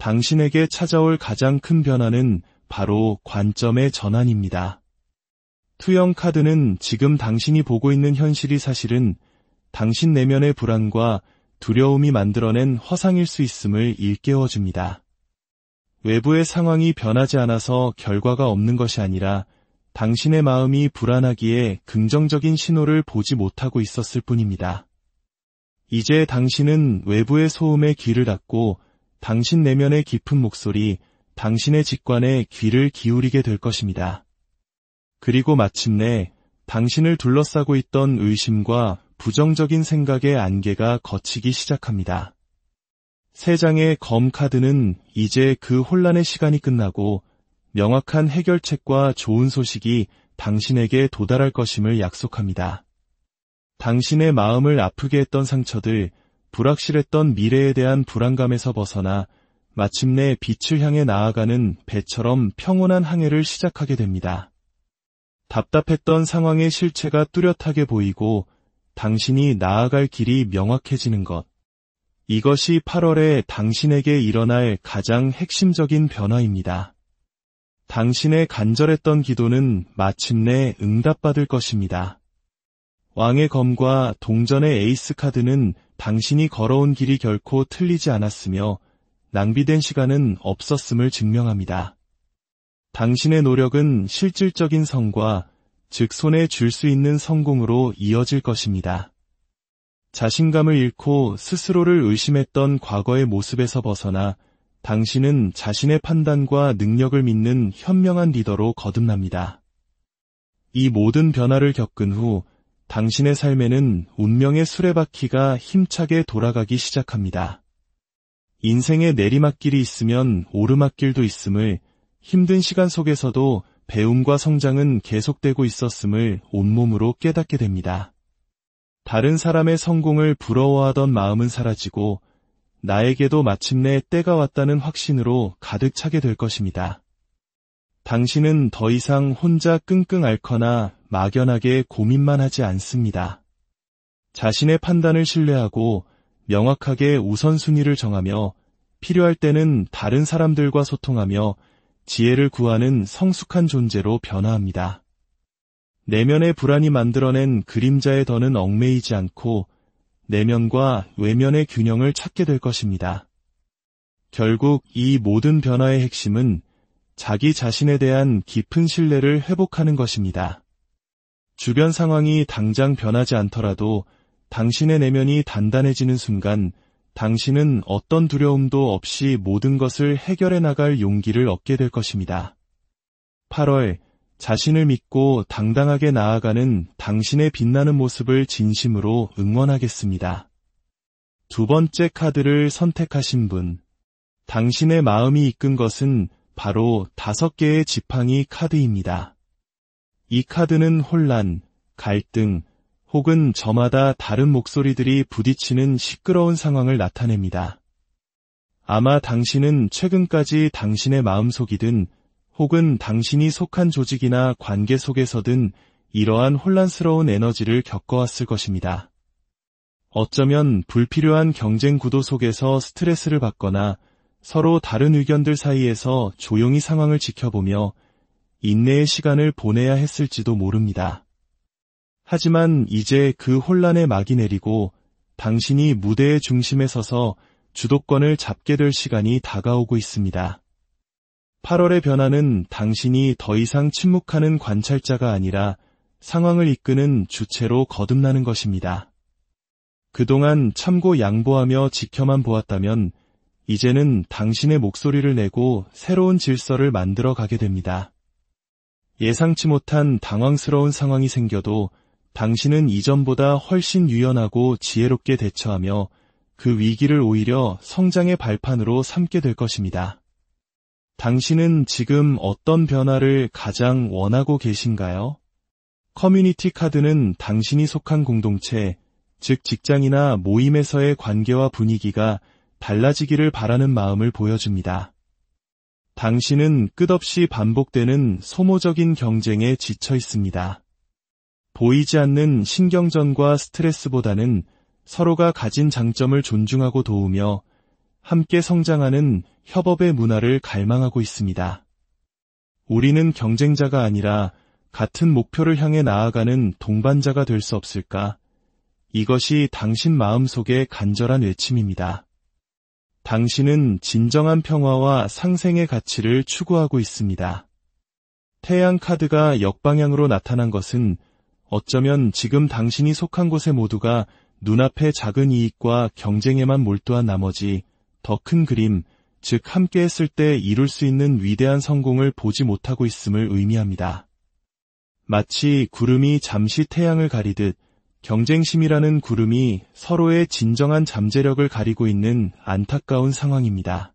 당신에게 찾아올 가장 큰 변화는 바로 관점의 전환입니다. 투영 카드는 지금 당신이 보고 있는 현실이 사실은 당신 내면의 불안과 두려움이 만들어낸 허상일 수 있음을 일깨워줍니다. 외부의 상황이 변하지 않아서 결과가 없는 것이 아니라 당신의 마음이 불안하기에 긍정적인 신호를 보지 못하고 있었을 뿐입니다. 이제 당신은 외부의 소음에 귀를 닫고 당신 내면의 깊은 목소리, 당신의 직관에 귀를 기울이게 될 것입니다. 그리고 마침내 당신을 둘러싸고 있던 의심과 부정적인 생각의 안개가 걷히기 시작합니다. 세 장의 검 카드는 이제 그 혼란의 시간이 끝나고 명확한 해결책과 좋은 소식이 당신에게 도달할 것임을 약속합니다. 당신의 마음을 아프게 했던 상처들, 불확실했던 미래에 대한 불안감에서 벗어나 마침내 빛을 향해 나아가는 배처럼 평온한 항해를 시작하게 됩니다. 답답했던 상황의 실체가 뚜렷하게 보이고 당신이 나아갈 길이 명확해지는 것. 이것이 8월에 당신에게 일어날 가장 핵심적인 변화입니다. 당신의 간절했던 기도는 마침내 응답받을 것입니다. 왕의 검과 동전의 에이스 카드는 당신이 걸어온 길이 결코 틀리지 않았으며 낭비된 시간은 없었음을 증명합니다. 당신의 노력은 실질적인 성과, 즉 손에 쥘 수 있는 성공으로 이어질 것입니다. 자신감을 잃고 스스로를 의심했던 과거의 모습에서 벗어나 당신은 자신의 판단과 능력을 믿는 현명한 리더로 거듭납니다. 이 모든 변화를 겪은 후 당신의 삶에는 운명의 수레바퀴가 힘차게 돌아가기 시작합니다. 인생의 내리막길이 있으면 오르막길도 있음을, 힘든 시간 속에서도 배움과 성장은 계속되고 있었음을 온몸으로 깨닫게 됩니다. 다른 사람의 성공을 부러워하던 마음은 사라지고 나에게도 마침내 때가 왔다는 확신으로 가득 차게 될 것입니다. 당신은 더 이상 혼자 끙끙 앓거나 막연하게 고민만 하지 않습니다. 자신의 판단을 신뢰하고 명확하게 우선순위를 정하며 필요할 때는 다른 사람들과 소통하며 지혜를 구하는 성숙한 존재로 변화합니다. 내면의 불안이 만들어낸 그림자의 덫은 얽매이지 않고 내면과 외면의 균형을 찾게 될 것입니다. 결국 이 모든 변화의 핵심은 자기 자신에 대한 깊은 신뢰를 회복하는 것입니다. 주변 상황이 당장 변하지 않더라도 당신의 내면이 단단해지는 순간 당신은 어떤 두려움도 없이 모든 것을 해결해 나갈 용기를 얻게 될 것입니다. 8월, 자신을 믿고 당당하게 나아가는 당신의 빛나는 모습을 진심으로 응원하겠습니다. 두 번째 카드를 선택하신 분. 당신의 마음이 이끈 것은 바로 5개의 지팡이 카드입니다. 이 카드는 혼란, 갈등, 혹은 저마다 다른 목소리들이 부딪히는 시끄러운 상황을 나타냅니다. 아마 당신은 최근까지 당신의 마음속이든 혹은 당신이 속한 조직이나 관계 속에서든 이러한 혼란스러운 에너지를 겪어왔을 것입니다. 어쩌면 불필요한 경쟁 구도 속에서 스트레스를 받거나 서로 다른 의견들 사이에서 조용히 상황을 지켜보며 인내의 시간을 보내야 했을지도 모릅니다. 하지만 이제 그 혼란의 막이 내리고 당신이 무대의 중심에 서서 주도권을 잡게 될 시간이 다가오고 있습니다. 8월의 변화는 당신이 더 이상 침묵하는 관찰자가 아니라 상황을 이끄는 주체로 거듭나는 것입니다. 그동안 참고 양보하며 지켜만 보았다면 이제는 당신의 목소리를 내고 새로운 질서를 만들어 가게 됩니다. 예상치 못한 당황스러운 상황이 생겨도 당신은 이전보다 훨씬 유연하고 지혜롭게 대처하며 그 위기를 오히려 성장의 발판으로 삼게 될 것입니다. 당신은 지금 어떤 변화를 가장 원하고 계신가요? 커뮤니티 카드는 당신이 속한 공동체, 즉 직장이나 모임에서의 관계와 분위기가 달라지기를 바라는 마음을 보여줍니다. 당신은 끝없이 반복되는 소모적인 경쟁에 지쳐 있습니다. 보이지 않는 신경전과 스트레스보다는 서로가 가진 장점을 존중하고 도우며 함께 성장하는 협업의 문화를 갈망하고 있습니다. 우리는 경쟁자가 아니라 같은 목표를 향해 나아가는 동반자가 될 수 없을까? 이것이 당신 마음속의 간절한 외침입니다. 당신은 진정한 평화와 상생의 가치를 추구하고 있습니다. 태양 카드가 역방향으로 나타난 것은 어쩌면 지금 당신이 속한 곳의 모두가 눈앞의 작은 이익과 경쟁에만 몰두한 나머지 더 큰 그림, 즉 함께 했을 때 이룰 수 있는 위대한 성공을 보지 못하고 있음을 의미합니다. 마치 구름이 잠시 태양을 가리듯 경쟁심이라는 구름이 서로의 진정한 잠재력을 가리고 있는 안타까운 상황입니다.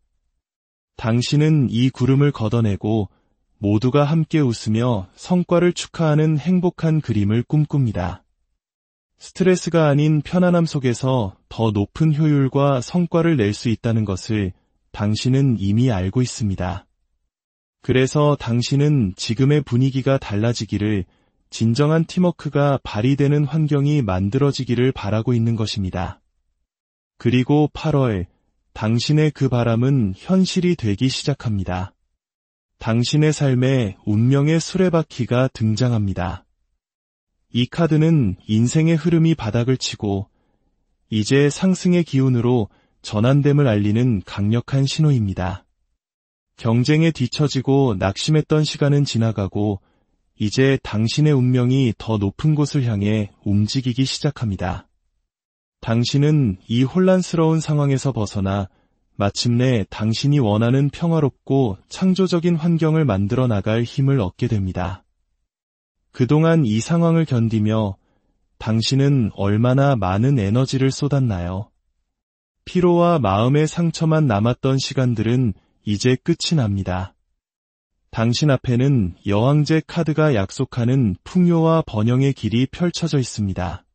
당신은 이 구름을 걷어내고 모두가 함께 웃으며 성과를 축하하는 행복한 그림을 꿈꿉니다. 스트레스가 아닌 편안함 속에서 더 높은 효율과 성과를 낼 수 있다는 것을 당신은 이미 알고 있습니다. 그래서 당신은 지금의 분위기가 달라지기를, 진정한 팀워크가 발휘되는 환경이 만들어지기를 바라고 있는 것입니다. 그리고 8월, 당신의 그 바람은 현실이 되기 시작합니다. 당신의 삶에 운명의 수레바퀴가 등장합니다. 이 카드는 인생의 흐름이 바닥을 치고 이제 상승의 기운으로 전환됨을 알리는 강력한 신호입니다. 경쟁에 뒤처지고 낙심했던 시간은 지나가고 이제 당신의 운명이 더 높은 곳을 향해 움직이기 시작합니다. 당신은 이 혼란스러운 상황에서 벗어나 마침내 당신이 원하는 평화롭고 창조적인 환경을 만들어 나갈 힘을 얻게 됩니다. 그동안 이 상황을 견디며 당신은 얼마나 많은 에너지를 쏟았나요? 피로와 마음의 상처만 남았던 시간들은 이제 끝이 납니다. 당신 앞에는 여왕제 카드가 약속하는 풍요와 번영의 길이 펼쳐져 있습니다.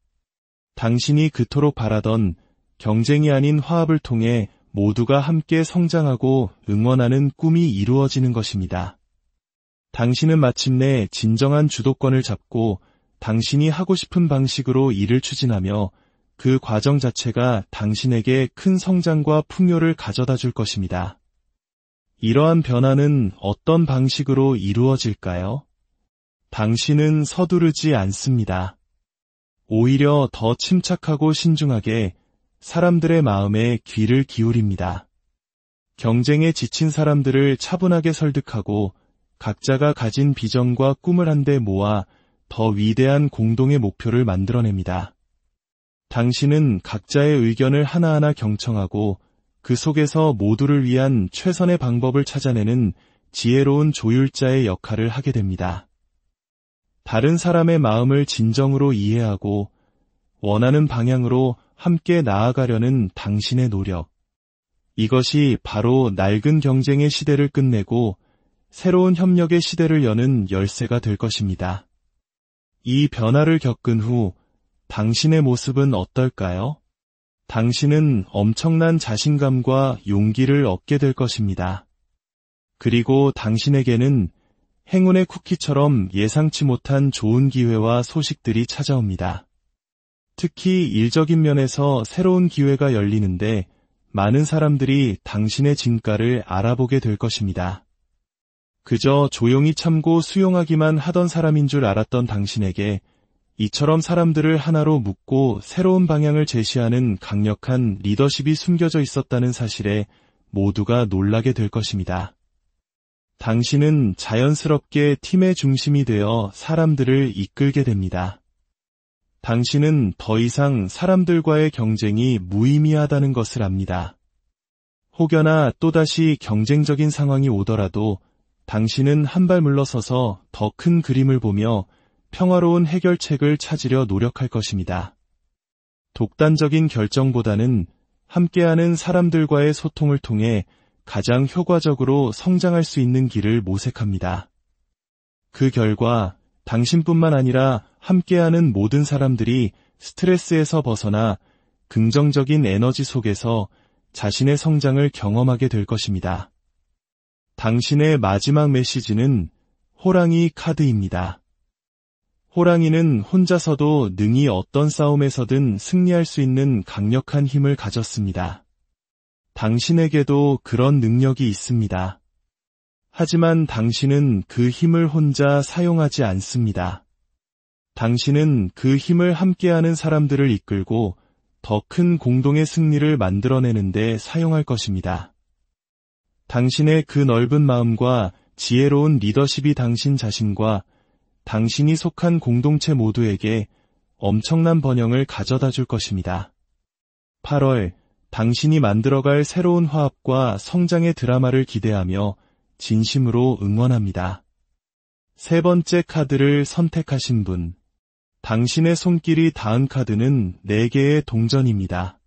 당신이 그토록 바라던 경쟁이 아닌 화합을 통해 모두가 함께 성장하고 응원하는 꿈이 이루어지는 것입니다. 당신은 마침내 진정한 주도권을 잡고 당신이 하고 싶은 방식으로 일을 추진하며 그 과정 자체가 당신에게 큰 성장과 풍요를 가져다 줄 것입니다. 이러한 변화는 어떤 방식으로 이루어질까요? 당신은 서두르지 않습니다. 오히려 더 침착하고 신중하게 사람들의 마음에 귀를 기울입니다. 경쟁에 지친 사람들을 차분하게 설득하고 각자가 가진 비전과 꿈을 한데 모아 더 위대한 공동의 목표를 만들어냅니다. 당신은 각자의 의견을 하나하나 경청하고 그 속에서 모두를 위한 최선의 방법을 찾아내는 지혜로운 조율자의 역할을 하게 됩니다. 다른 사람의 마음을 진정으로 이해하고 원하는 방향으로 함께 나아가려는 당신의 노력. 이것이 바로 낡은 경쟁의 시대를 끝내고 새로운 협력의 시대를 여는 열쇠가 될 것입니다. 이 변화를 겪은 후 당신의 모습은 어떨까요? 당신은 엄청난 자신감과 용기를 얻게 될 것입니다. 그리고 당신에게는 행운의 쿠키처럼 예상치 못한 좋은 기회와 소식들이 찾아옵니다. 특히 일적인 면에서 새로운 기회가 열리는데 많은 사람들이 당신의 진가를 알아보게 될 것입니다. 그저 조용히 참고 수용하기만 하던 사람인 줄 알았던 당신에게 이처럼 사람들을 하나로 묶고 새로운 방향을 제시하는 강력한 리더십이 숨겨져 있었다는 사실에 모두가 놀라게 될 것입니다. 당신은 자연스럽게 팀의 중심이 되어 사람들을 이끌게 됩니다. 당신은 더 이상 사람들과의 경쟁이 무의미하다는 것을 압니다. 혹여나 또다시 경쟁적인 상황이 오더라도 당신은 한 발 물러서서 더 큰 그림을 보며 평화로운 해결책을 찾으려 노력할 것입니다. 독단적인 결정보다는 함께하는 사람들과의 소통을 통해 가장 효과적으로 성장할 수 있는 길을 모색합니다. 그 결과 당신뿐만 아니라 함께하는 모든 사람들이 스트레스에서 벗어나 긍정적인 에너지 속에서 자신의 성장을 경험하게 될 것입니다. 당신의 마지막 메시지는 호랑이 카드입니다. 호랑이는 혼자서도 능히 어떤 싸움에서든 승리할 수 있는 강력한 힘을 가졌습니다. 당신에게도 그런 능력이 있습니다. 하지만 당신은 그 힘을 혼자 사용하지 않습니다. 당신은 그 힘을 함께하는 사람들을 이끌고 더 큰 공동의 승리를 만들어내는데 사용할 것입니다. 당신의 그 넓은 마음과 지혜로운 리더십이 당신 자신과 당신이 속한 공동체 모두에게 엄청난 번영을 가져다 줄 것입니다. 8월, 당신이 만들어갈 새로운 화합과 성장의 드라마를 기대하며 진심으로 응원합니다. 세 번째 카드를 선택하신 분. 당신의 손길이 닿은 카드는 4개의 동전입니다.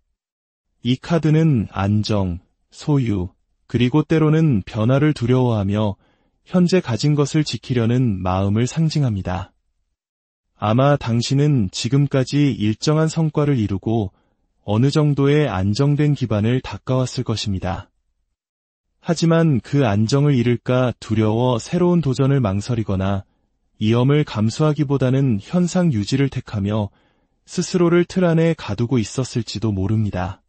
이 카드는 안정, 소유, 그리고 때로는 변화를 두려워하며 현재 가진 것을 지키려는 마음을 상징합니다. 아마 당신은 지금까지 일정한 성과를 이루고 어느 정도의 안정된 기반을 닦아왔을 것입니다. 하지만 그 안정을 잃을까 두려워 새로운 도전을 망설이거나 위험을 감수하기보다는 현상 유지를 택하며 스스로를 틀 안에 가두고 있었을지도 모릅니다.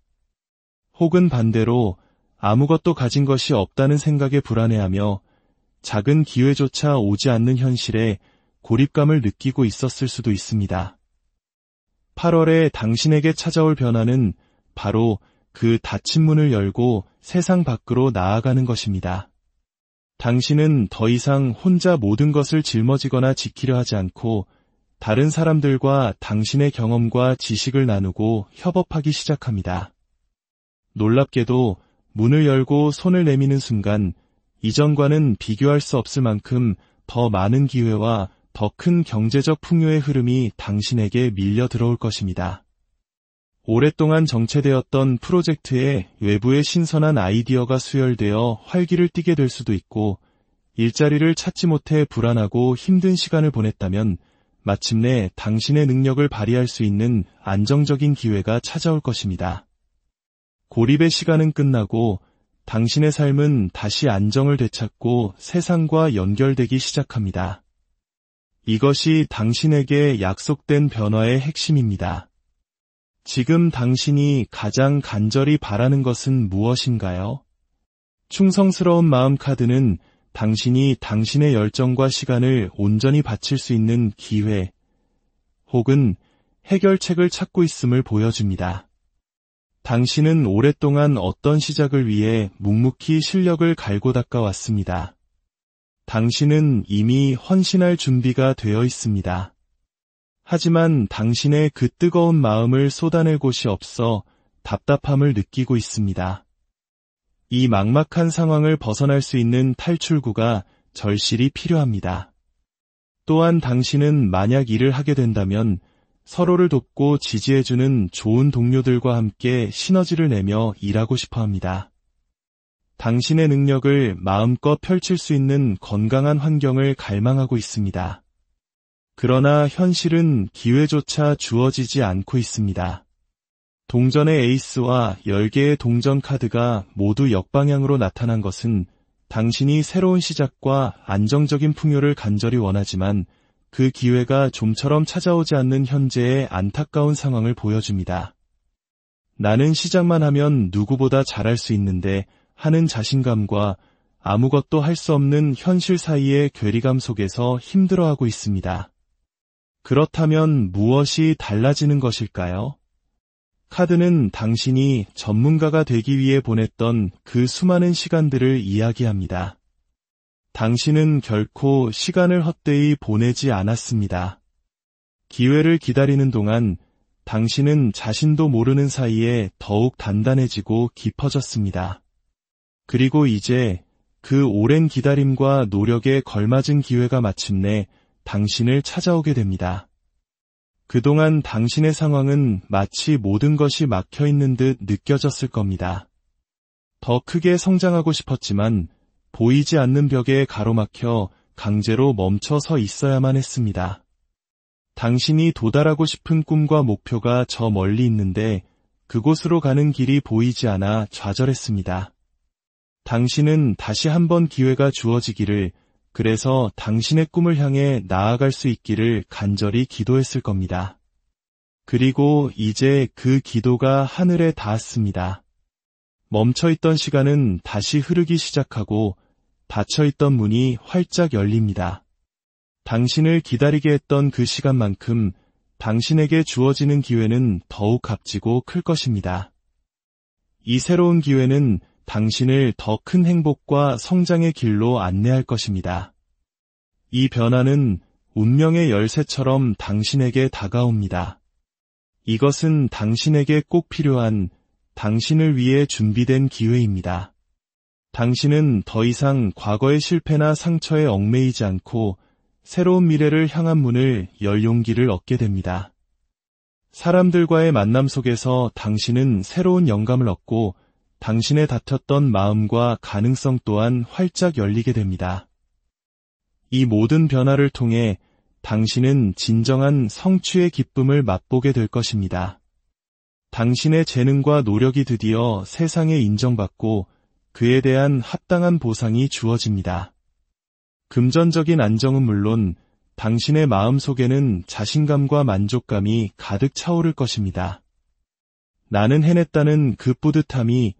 혹은 반대로 아무것도 가진 것이 없다는 생각에 불안해하며 작은 기회조차 오지 않는 현실에 고립감을 느끼고 있었을 수도 있습니다. 8월에 당신에게 찾아올 변화는 바로 그 닫힌 문을 열고 세상 밖으로 나아가는 것입니다. 당신은 더 이상 혼자 모든 것을 짊어지거나 지키려 하지 않고 다른 사람들과 당신의 경험과 지식을 나누고 협업하기 시작합니다. 놀랍게도 문을 열고 손을 내미는 순간 이전과는 비교할 수 없을 만큼 더 많은 기회와 더 큰 경제적 풍요의 흐름이 당신에게 밀려 들어올 것입니다. 오랫동안 정체되었던 프로젝트에 외부의 신선한 아이디어가 수혈되어 활기를 띠게 될 수도 있고 일자리를 찾지 못해 불안하고 힘든 시간을 보냈다면 마침내 당신의 능력을 발휘할 수 있는 안정적인 기회가 찾아올 것입니다. 고립의 시간은 끝나고 당신의 삶은 다시 안정을 되찾고 세상과 연결되기 시작합니다. 이것이 당신에게 약속된 변화의 핵심입니다. 지금 당신이 가장 간절히 바라는 것은 무엇인가요? 충성스러운 마음 카드는 당신이 당신의 열정과 시간을 온전히 바칠 수 있는 기회 혹은 해결책을 찾고 있음을 보여줍니다. 당신은 오랫동안 어떤 시작을 위해 묵묵히 실력을 갈고 닦아왔습니다. 당신은 이미 헌신할 준비가 되어 있습니다. 하지만 당신의 그 뜨거운 마음을 쏟아낼 곳이 없어 답답함을 느끼고 있습니다. 이 막막한 상황을 벗어날 수 있는 탈출구가 절실히 필요합니다. 또한 당신은 만약 일을 하게 된다면 서로를 돕고 지지해주는 좋은 동료들과 함께 시너지를 내며 일하고 싶어 합니다. 당신의 능력을 마음껏 펼칠 수 있는 건강한 환경을 갈망하고 있습니다. 그러나 현실은 기회조차 주어지지 않고 있습니다. 동전의 에이스와 10개의 동전 카드가 모두 역방향으로 나타난 것은 당신이 새로운 시작과 안정적인 풍요를 간절히 원하지만 그 기회가 좀처럼 찾아오지 않는 현재의 안타까운 상황을 보여줍니다. 나는 시작만 하면 누구보다 잘할 수 있는데 하는 자신감과 아무것도 할 수 없는 현실 사이의 괴리감 속에서 힘들어하고 있습니다. 그렇다면 무엇이 달라지는 것일까요? 카드는 당신이 전문가가 되기 위해 보냈던 그 수많은 시간들을 이야기합니다. 당신은 결코 시간을 헛되이 보내지 않았습니다. 기회를 기다리는 동안 당신은 자신도 모르는 사이에 더욱 단단해지고 깊어졌습니다. 그리고 이제 그 오랜 기다림과 노력에 걸맞은 기회가 마침내 당신을 찾아오게 됩니다. 그동안 당신의 상황은 마치 모든 것이 막혀있는 듯 느껴졌을 겁니다. 더 크게 성장하고 싶었지만 보이지 않는 벽에 가로막혀 강제로 멈춰 서 있어야만 했습니다. 당신이 도달하고 싶은 꿈과 목표가 저 멀리 있는데 그곳으로 가는 길이 보이지 않아 좌절했습니다. 당신은 다시 한번 기회가 주어지기를, 그래서 당신의 꿈을 향해 나아갈 수 있기를 간절히 기도했을 겁니다. 그리고 이제 그 기도가 하늘에 닿았습니다. 멈춰있던 시간은 다시 흐르기 시작하고 닫혀있던 문이 활짝 열립니다. 당신을 기다리게 했던 그 시간만큼 당신에게 주어지는 기회는 더욱 값지고 클 것입니다. 이 새로운 기회는 당신을 더 큰 행복과 성장의 길로 안내할 것입니다. 이 변화는 운명의 열쇠처럼 당신에게 다가옵니다. 이것은 당신에게 꼭 필요한, 당신을 위해 준비된 기회입니다. 당신은 더 이상 과거의 실패나 상처에 얽매이지 않고 새로운 미래를 향한 문을 열 용기를 얻게 됩니다. 사람들과의 만남 속에서 당신은 새로운 영감을 얻고 당신의 닫혔던 마음과 가능성 또한 활짝 열리게 됩니다. 이 모든 변화를 통해 당신은 진정한 성취의 기쁨을 맛보게 될 것입니다. 당신의 재능과 노력이 드디어 세상에 인정받고 그에 대한 합당한 보상이 주어집니다. 금전적인 안정은 물론 당신의 마음 속에는 자신감과 만족감이 가득 차오를 것입니다. 나는 해냈다는 그 뿌듯함이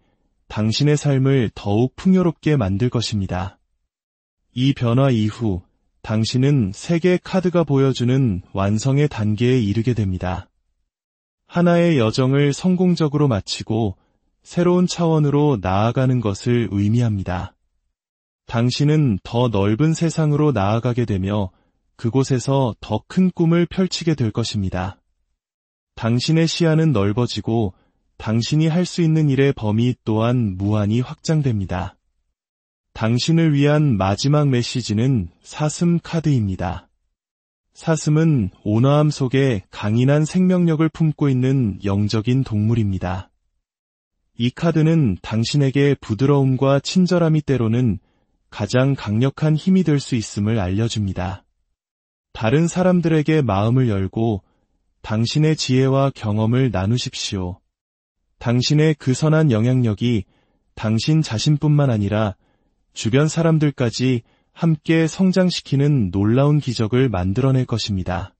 당신의 삶을 더욱 풍요롭게 만들 것입니다. 이 변화 이후 당신은 세 개의 카드가 보여주는 완성의 단계에 이르게 됩니다. 하나의 여정을 성공적으로 마치고 새로운 차원으로 나아가는 것을 의미합니다. 당신은 더 넓은 세상으로 나아가게 되며 그곳에서 더 큰 꿈을 펼치게 될 것입니다. 당신의 시야는 넓어지고 당신이 할 수 있는 일의 범위 또한 무한히 확장됩니다. 당신을 위한 마지막 메시지는 사슴 카드입니다. 사슴은 온화함 속에 강인한 생명력을 품고 있는 영적인 동물입니다. 이 카드는 당신에게 부드러움과 친절함이 때로는 가장 강력한 힘이 될 수 있음을 알려줍니다. 다른 사람들에게 마음을 열고 당신의 지혜와 경험을 나누십시오. 당신의 그 선한 영향력이 당신 자신뿐만 아니라 주변 사람들까지 함께 성장시키는 놀라운 기적을 만들어낼 것입니다.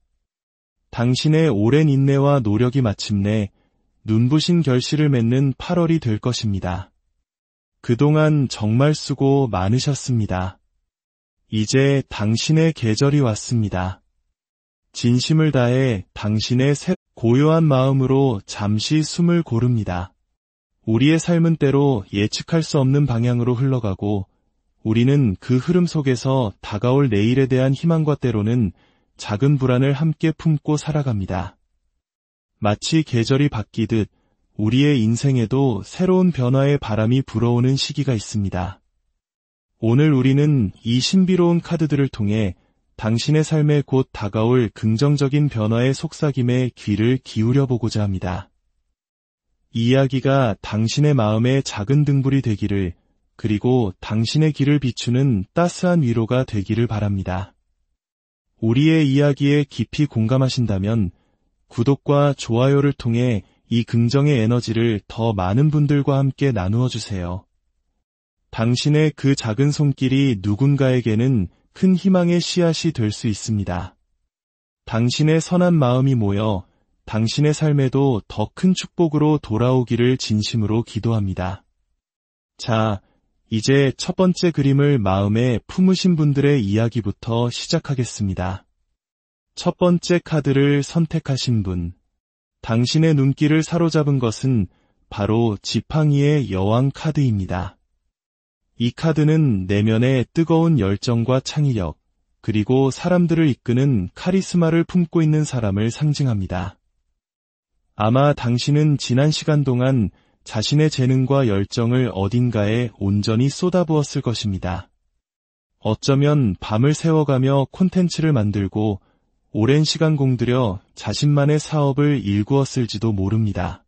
당신의 오랜 인내와 노력이 마침내 눈부신 결실을 맺는 8월이 될 것입니다. 그동안 정말 수고 많으셨습니다. 이제 당신의 계절이 왔습니다. 진심을 다해 당신의 고요한 마음으로 잠시 숨을 고릅니다. 우리의 삶은 때로 예측할 수 없는 방향으로 흘러가고 우리는 그 흐름 속에서 다가올 내일에 대한 희망과 때로는 작은 불안을 함께 품고 살아갑니다. 마치 계절이 바뀌듯 우리의 인생에도 새로운 변화의 바람이 불어오는 시기가 있습니다. 오늘 우리는 이 신비로운 카드들을 통해 당신의 삶에 곧 다가올 긍정적인 변화의 속삭임에 귀를 기울여 보고자 합니다. 이 이야기가 당신의 마음의 작은 등불이 되기를, 그리고 당신의 길을 비추는 따스한 위로가 되기를 바랍니다. 우리의 이야기에 깊이 공감하신다면 구독과 좋아요를 통해 이 긍정의 에너지를 더 많은 분들과 함께 나누어 주세요. 당신의 그 작은 손길이 누군가에게는 큰 희망의 씨앗이 될 수 있습니다. 당신의 선한 마음이 모여 당신의 삶에도 더 큰 축복으로 돌아오기를 진심으로 기도합니다. 자, 이제 첫 번째 그림을 마음에 품으신 분들의 이야기부터 시작하겠습니다. 첫 번째 카드를 선택하신 분. 당신의 눈길을 사로잡은 것은 바로 지팡이의 여왕 카드입니다. 이 카드는 내면의 뜨거운 열정과 창의력, 그리고 사람들을 이끄는 카리스마를 품고 있는 사람을 상징합니다. 아마 당신은 지난 시간 동안 자신의 재능과 열정을 어딘가에 온전히 쏟아부었을 것입니다. 어쩌면 밤을 새워가며 콘텐츠를 만들고 오랜 시간 공들여 자신만의 사업을 일구었을지도 모릅니다.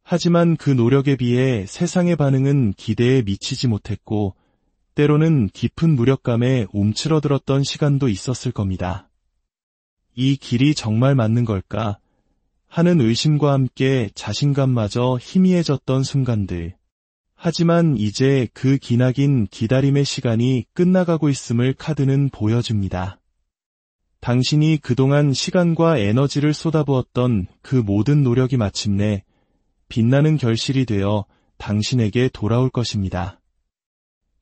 하지만 그 노력에 비해 세상의 반응은 기대에 미치지 못했고, 때로는 깊은 무력감에 움츠러들었던 시간도 있었을 겁니다. 이 길이 정말 맞는 걸까? 하는 의심과 함께 자신감마저 희미해졌던 순간들. 하지만 이제 그 기나긴 기다림의 시간이 끝나가고 있음을 카드는 보여줍니다. 당신이 그동안 시간과 에너지를 쏟아부었던 그 모든 노력이 마침내 빛나는 결실이 되어 당신에게 돌아올 것입니다.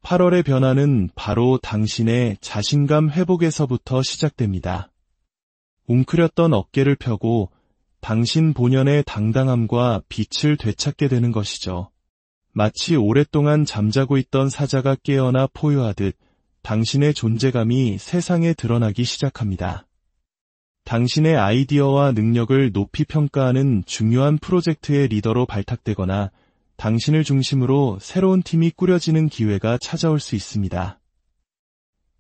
8월의 변화는 바로 당신의 자신감 회복에서부터 시작됩니다. 웅크렸던 어깨를 펴고 당신 본연의 당당함과 빛을 되찾게 되는 것이죠. 마치 오랫동안 잠자고 있던 사자가 깨어나 포효하듯 당신의 존재감이 세상에 드러나기 시작합니다. 당신의 아이디어와 능력을 높이 평가하는 중요한 프로젝트의 리더로 발탁되거나 당신을 중심으로 새로운 팀이 꾸려지는 기회가 찾아올 수 있습니다.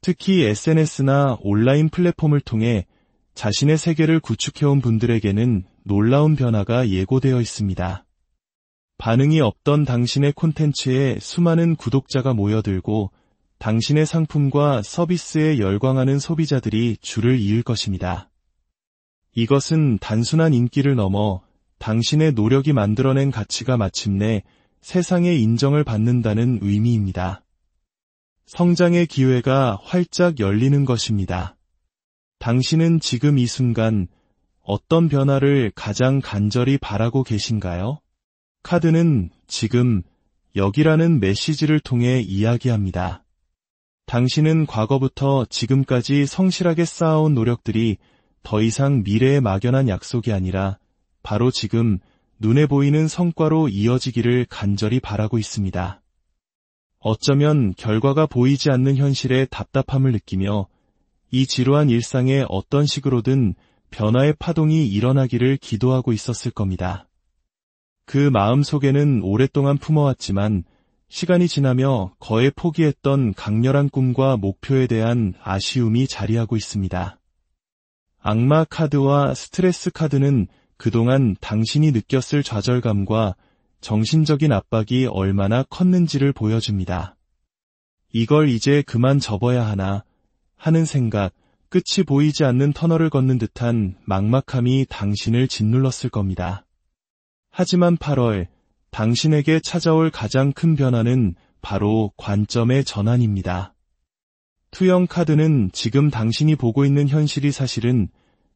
특히 SNS나 온라인 플랫폼을 통해 자신의 세계를 구축해온 분들에게는 놀라운 변화가 예고되어 있습니다. 반응이 없던 당신의 콘텐츠에 수많은 구독자가 모여들고 당신의 상품과 서비스에 열광하는 소비자들이 줄을 이을 것입니다. 이것은 단순한 인기를 넘어 당신의 노력이 만들어낸 가치가 마침내 세상의 인정을 받는다는 의미입니다. 성장의 기회가 활짝 열리는 것입니다. 당신은 지금 이 순간 어떤 변화를 가장 간절히 바라고 계신가요? 카드는 지금 여기라는 메시지를 통해 이야기합니다. 당신은 과거부터 지금까지 성실하게 쌓아온 노력들이 더 이상 미래에 막연한 약속이 아니라 바로 지금 눈에 보이는 성과로 이어지기를 간절히 바라고 있습니다. 어쩌면 결과가 보이지 않는 현실에 답답함을 느끼며 이 지루한 일상에 어떤 식으로든 변화의 파동이 일어나기를 기도하고 있었을 겁니다. 그 마음 속에는 오랫동안 품어왔지만 시간이 지나며 거의 포기했던 강렬한 꿈과 목표에 대한 아쉬움이 자리하고 있습니다. 악마 카드와 스트레스 카드는 그동안 당신이 느꼈을 좌절감과 정신적인 압박이 얼마나 컸는지를 보여줍니다. 이걸 이제 그만 접어야 하나 하는 생각, 끝이 보이지 않는 터널을 걷는 듯한 막막함이 당신을 짓눌렀을 겁니다. 하지만 8월, 당신에게 찾아올 가장 큰 변화는 바로 관점의 전환입니다. 투영 카드는 지금 당신이 보고 있는 현실이 사실은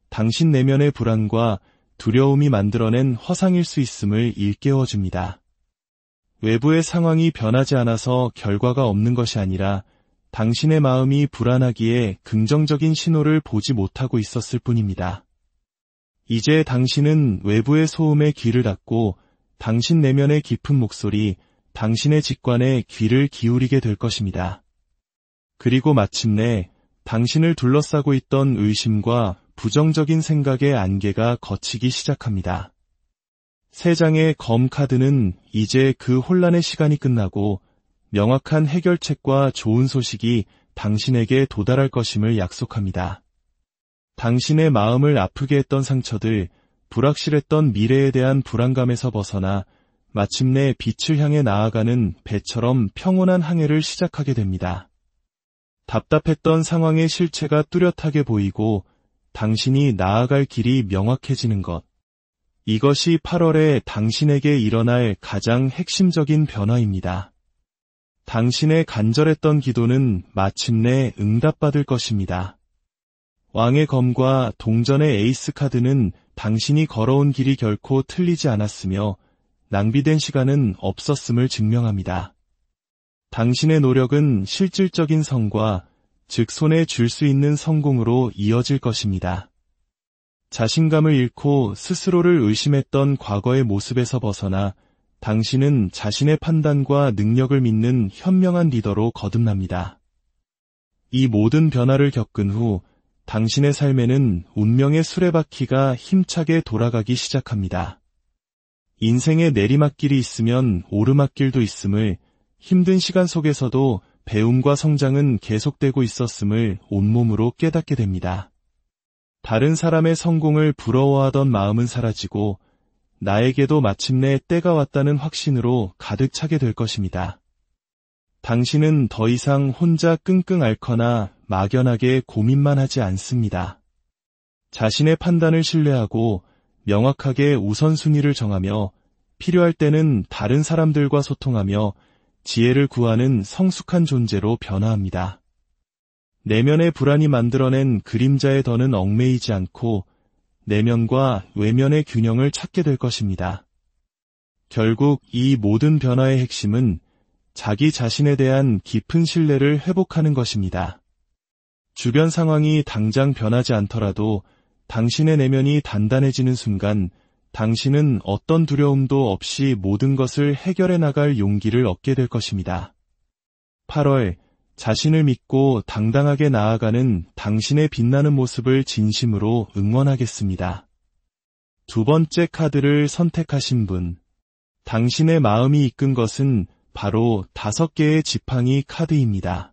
당신 내면의 불안과 두려움이 만들어낸 허상일 수 있음을 일깨워줍니다. 외부의 상황이 변하지 않아서 결과가 없는 것이 아니라 당신의 마음이 불안하기에 긍정적인 신호를 보지 못하고 있었을 뿐입니다. 이제 당신은 외부의 소음에 귀를 닫고 당신 내면의 깊은 목소리, 당신의 직관에 귀를 기울이게 될 것입니다. 그리고 마침내 당신을 둘러싸고 있던 의심과 부정적인 생각의 안개가 걷히기 시작합니다. 세 장의 검 카드는 이제 그 혼란의 시간이 끝나고 명확한 해결책과 좋은 소식이 당신에게 도달할 것임을 약속합니다. 당신의 마음을 아프게 했던 상처들, 불확실했던 미래에 대한 불안감에서 벗어나 마침내 빛을 향해 나아가는 배처럼 평온한 항해를 시작하게 됩니다. 답답했던 상황의 실체가 뚜렷하게 보이고 당신이 나아갈 길이 명확해지는 것. 이것이 8월에 당신에게 일어날 가장 핵심적인 변화입니다. 당신의 간절했던 기도는 마침내 응답받을 것입니다. 왕의 검과 동전의 에이스 카드는 당신이 걸어온 길이 결코 틀리지 않았으며 낭비된 시간은 없었음을 증명합니다. 당신의 노력은 실질적인 성과, 즉 손에 쥘 수 있는 성공으로 이어질 것입니다. 자신감을 잃고 스스로를 의심했던 과거의 모습에서 벗어나 당신은 자신의 판단과 능력을 믿는 현명한 리더로 거듭납니다. 이 모든 변화를 겪은 후 당신의 삶에는 운명의 수레바퀴가 힘차게 돌아가기 시작합니다. 인생의 내리막길이 있으면 오르막길도 있음을, 힘든 시간 속에서도 배움과 성장은 계속되고 있었음을 온몸으로 깨닫게 됩니다. 다른 사람의 성공을 부러워하던 마음은 사라지고 나에게도 마침내 때가 왔다는 확신으로 가득 차게 될 것입니다. 당신은 더 이상 혼자 끙끙 앓거나 막연하게 고민만 하지 않습니다. 자신의 판단을 신뢰하고 명확하게 우선순위를 정하며 필요할 때는 다른 사람들과 소통하며 지혜를 구하는 성숙한 존재로 변화합니다. 내면의 불안이 만들어낸 그림자의 덫은 얽매이지 않고 내면과 외면의 균형을 찾게 될 것입니다. 결국 이 모든 변화의 핵심은 자기 자신에 대한 깊은 신뢰를 회복하는 것입니다. 주변 상황이 당장 변하지 않더라도 당신의 내면이 단단해지는 순간 당신은 어떤 두려움도 없이 모든 것을 해결해 나갈 용기를 얻게 될 것입니다. 8월, 자신을 믿고 당당하게 나아가는 당신의 빛나는 모습을 진심으로 응원하겠습니다. 두 번째 카드를 선택하신 분. 당신의 마음이 이끈 것은 바로 5개의 지팡이 카드입니다.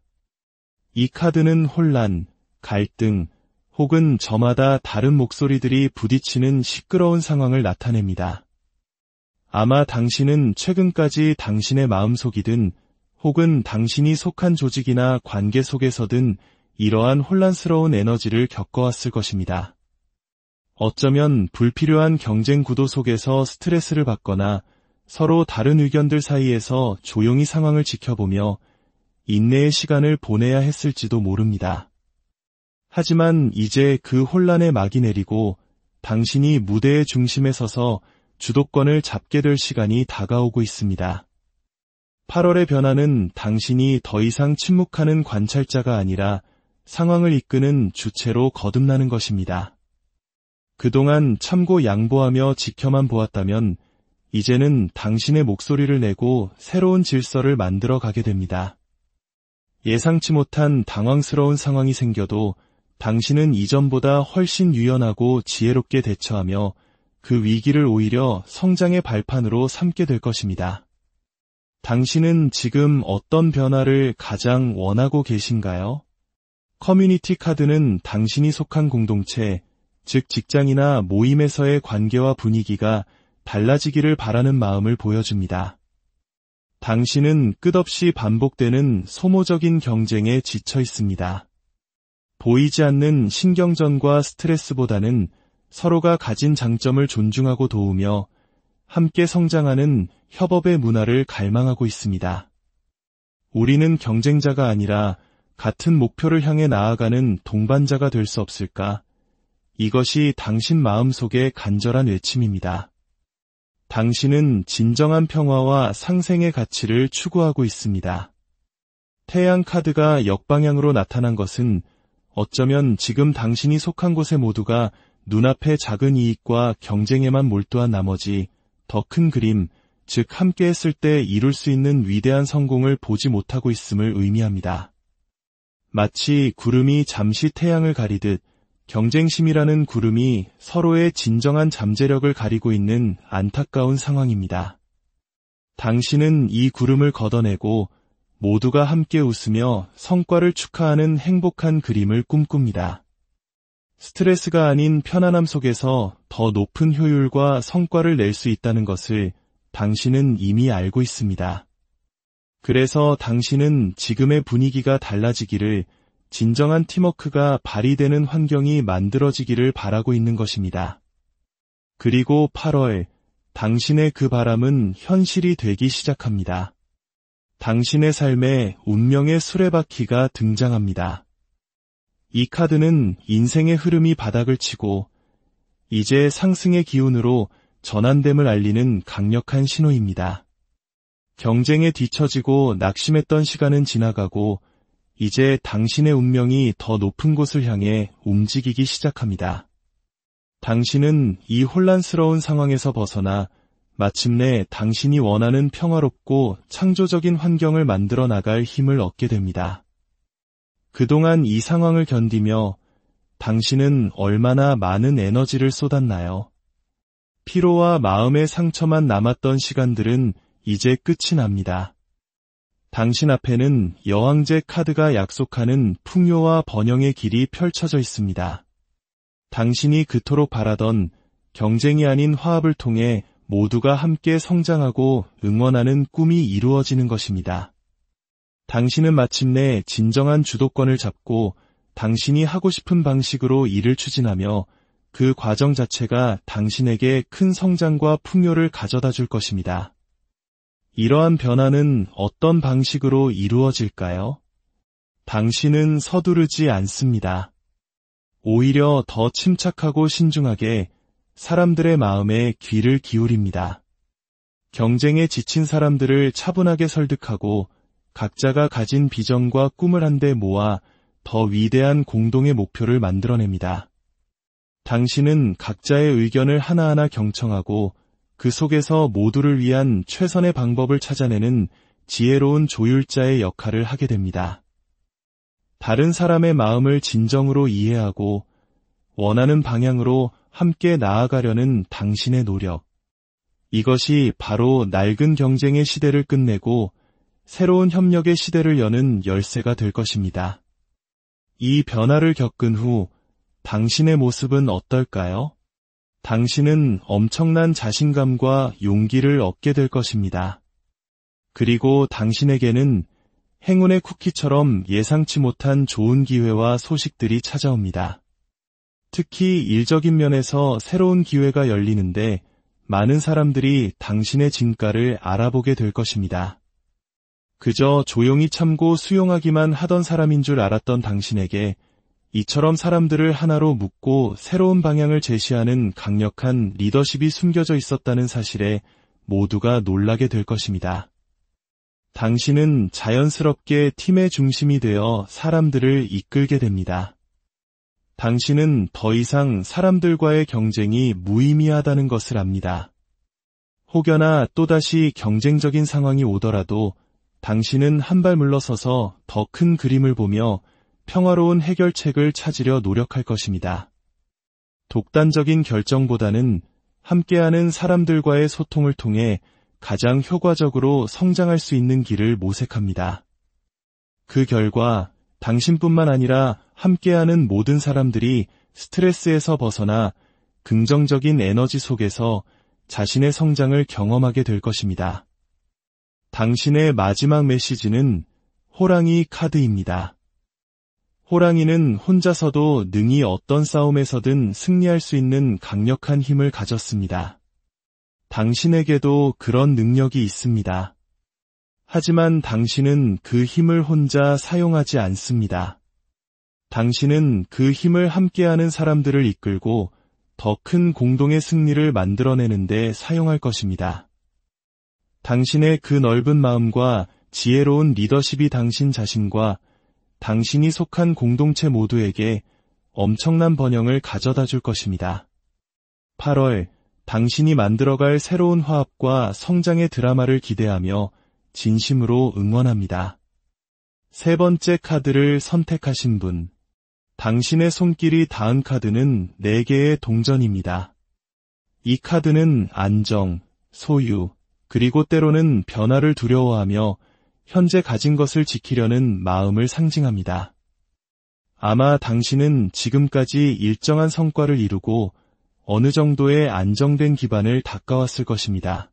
이 카드는 혼란, 갈등, 혹은 저마다 다른 목소리들이 부딪히는 시끄러운 상황을 나타냅니다. 아마 당신은 최근까지 당신의 마음속이든 혹은 당신이 속한 조직이나 관계 속에서든 이러한 혼란스러운 에너지를 겪어왔을 것입니다. 어쩌면 불필요한 경쟁 구도 속에서 스트레스를 받거나 서로 다른 의견들 사이에서 조용히 상황을 지켜보며 인내의 시간을 보내야 했을지도 모릅니다. 하지만 이제 그 혼란의 막이 내리고 당신이 무대의 중심에 서서 주도권을 잡게 될 시간이 다가오고 있습니다. 8월의 변화는 당신이 더 이상 침묵하는 관찰자가 아니라 상황을 이끄는 주체로 거듭나는 것입니다. 그동안 참고 양보하며 지켜만 보았다면 이제는 당신의 목소리를 내고 새로운 질서를 만들어 가게 됩니다. 예상치 못한 당황스러운 상황이 생겨도 당신은 이전보다 훨씬 유연하고 지혜롭게 대처하며 그 위기를 오히려 성장의 발판으로 삼게 될 것입니다. 당신은 지금 어떤 변화를 가장 원하고 계신가요? 커뮤니티 카드는 당신이 속한 공동체, 즉 직장이나 모임에서의 관계와 분위기가 달라지기를 바라는 마음을 보여줍니다. 당신은 끝없이 반복되는 소모적인 경쟁에 지쳐 있습니다. 보이지 않는 신경전과 스트레스보다는 서로가 가진 장점을 존중하고 도우며 함께 성장하는 협업의 문화를 갈망하고 있습니다. 우리는 경쟁자가 아니라 같은 목표를 향해 나아가는 동반자가 될 수 없을까? 이것이 당신 마음속의 간절한 외침입니다. 당신은 진정한 평화와 상생의 가치를 추구하고 있습니다. 태양 카드가 역방향으로 나타난 것은 어쩌면 지금 당신이 속한 곳의 모두가 눈앞의 작은 이익과 경쟁에만 몰두한 나머지 더 큰 그림, 즉 함께 했을 때 이룰 수 있는 위대한 성공을 보지 못하고 있음을 의미합니다. 마치 구름이 잠시 태양을 가리듯 경쟁심이라는 구름이 서로의 진정한 잠재력을 가리고 있는 안타까운 상황입니다. 당신은 이 구름을 걷어내고 모두가 함께 웃으며 성과를 축하하는 행복한 그림을 꿈꿉니다. 스트레스가 아닌 편안함 속에서 더 높은 효율과 성과를 낼 수 있다는 것을 당신은 이미 알고 있습니다. 그래서 당신은 지금의 분위기가 달라지기를, 진정한 팀워크가 발휘되는 환경이 만들어지기를 바라고 있는 것입니다. 그리고 8월, 당신의 그 바람은 현실이 되기 시작합니다. 당신의 삶에 운명의 수레바퀴가 등장합니다. 이 카드는 인생의 흐름이 바닥을 치고 이제 상승의 기운으로 전환됨을 알리는 강력한 신호입니다. 경쟁에 뒤처지고 낙심했던 시간은 지나가고 이제 당신의 운명이 더 높은 곳을 향해 움직이기 시작합니다. 당신은 이 혼란스러운 상황에서 벗어나 마침내 당신이 원하는 평화롭고 창조적인 환경을 만들어 나갈 힘을 얻게 됩니다. 그동안 이 상황을 견디며 당신은 얼마나 많은 에너지를 쏟았나요? 피로와 마음의 상처만 남았던 시간들은 이제 끝이 납니다. 당신 앞에는 여왕제 카드가 약속하는 풍요와 번영의 길이 펼쳐져 있습니다. 당신이 그토록 바라던 경쟁이 아닌 화합을 통해 모두가 함께 성장하고 응원하는 꿈이 이루어지는 것입니다. 당신은 마침내 진정한 주도권을 잡고 당신이 하고 싶은 방식으로 일을 추진하며 그 과정 자체가 당신에게 큰 성장과 풍요를 가져다 줄 것입니다. 이러한 변화는 어떤 방식으로 이루어질까요? 당신은 서두르지 않습니다. 오히려 더 침착하고 신중하게 사람들의 마음에 귀를 기울입니다. 경쟁에 지친 사람들을 차분하게 설득하고 각자가 가진 비전과 꿈을 한데 모아 더 위대한 공동의 목표를 만들어냅니다. 당신은 각자의 의견을 하나하나 경청하고 그 속에서 모두를 위한 최선의 방법을 찾아내는 지혜로운 조율자의 역할을 하게 됩니다. 다른 사람의 마음을 진정으로 이해하고 원하는 방향으로 함께 나아가려는 당신의 노력. 이것이 바로 낡은 경쟁의 시대를 끝내고 새로운 협력의 시대를 여는 열쇠가 될 것입니다. 이 변화를 겪은 후 당신의 모습은 어떨까요? 당신은 엄청난 자신감과 용기를 얻게 될 것입니다. 그리고 당신에게는 행운의 쿠키처럼 예상치 못한 좋은 기회와 소식들이 찾아옵니다. 특히 일적인 면에서 새로운 기회가 열리는데 많은 사람들이 당신의 진가를 알아보게 될 것입니다. 그저 조용히 참고 수용하기만 하던 사람인 줄 알았던 당신에게 이처럼 사람들을 하나로 묶고 새로운 방향을 제시하는 강력한 리더십이 숨겨져 있었다는 사실에 모두가 놀라게 될 것입니다. 당신은 자연스럽게 팀의 중심이 되어 사람들을 이끌게 됩니다. 당신은 더 이상 사람들과의 경쟁이 무의미하다는 것을 압니다. 혹여나 또다시 경쟁적인 상황이 오더라도 당신은 한 발 물러서서 더 큰 그림을 보며 평화로운 해결책을 찾으려 노력할 것입니다. 독단적인 결정보다는 함께하는 사람들과의 소통을 통해 가장 효과적으로 성장할 수 있는 길을 모색합니다. 그 결과 당신뿐만 아니라 함께하는 모든 사람들이 스트레스에서 벗어나 긍정적인 에너지 속에서 자신의 성장을 경험하게 될 것입니다. 당신의 마지막 메시지는 호랑이 카드입니다. 호랑이는 혼자서도 능히 어떤 싸움에서든 승리할 수 있는 강력한 힘을 가졌습니다. 당신에게도 그런 능력이 있습니다. 하지만 당신은 그 힘을 혼자 사용하지 않습니다. 당신은 그 힘을 함께하는 사람들을 이끌고 더 큰 공동의 승리를 만들어내는 데 사용할 것입니다. 당신의 그 넓은 마음과 지혜로운 리더십이 당신 자신과 당신이 속한 공동체 모두에게 엄청난 번영을 가져다 줄 것입니다. 8월, 당신이 만들어갈 새로운 화합과 성장의 드라마를 기대하며 진심으로 응원합니다. 세 번째 카드를 선택하신 분. 당신의 손길이 닿은 카드는 4개의 동전입니다. 이 카드는 안정, 소유, 그리고 때로는 변화를 두려워하며 현재 가진 것을 지키려는 마음을 상징합니다. 아마 당신은 지금까지 일정한 성과를 이루고 어느 정도의 안정된 기반을 닦아왔을 것입니다.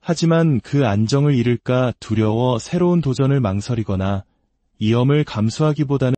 하지만 그 안정을 잃을까 두려워 새로운 도전을 망설이거나 위험을 감수하기보다는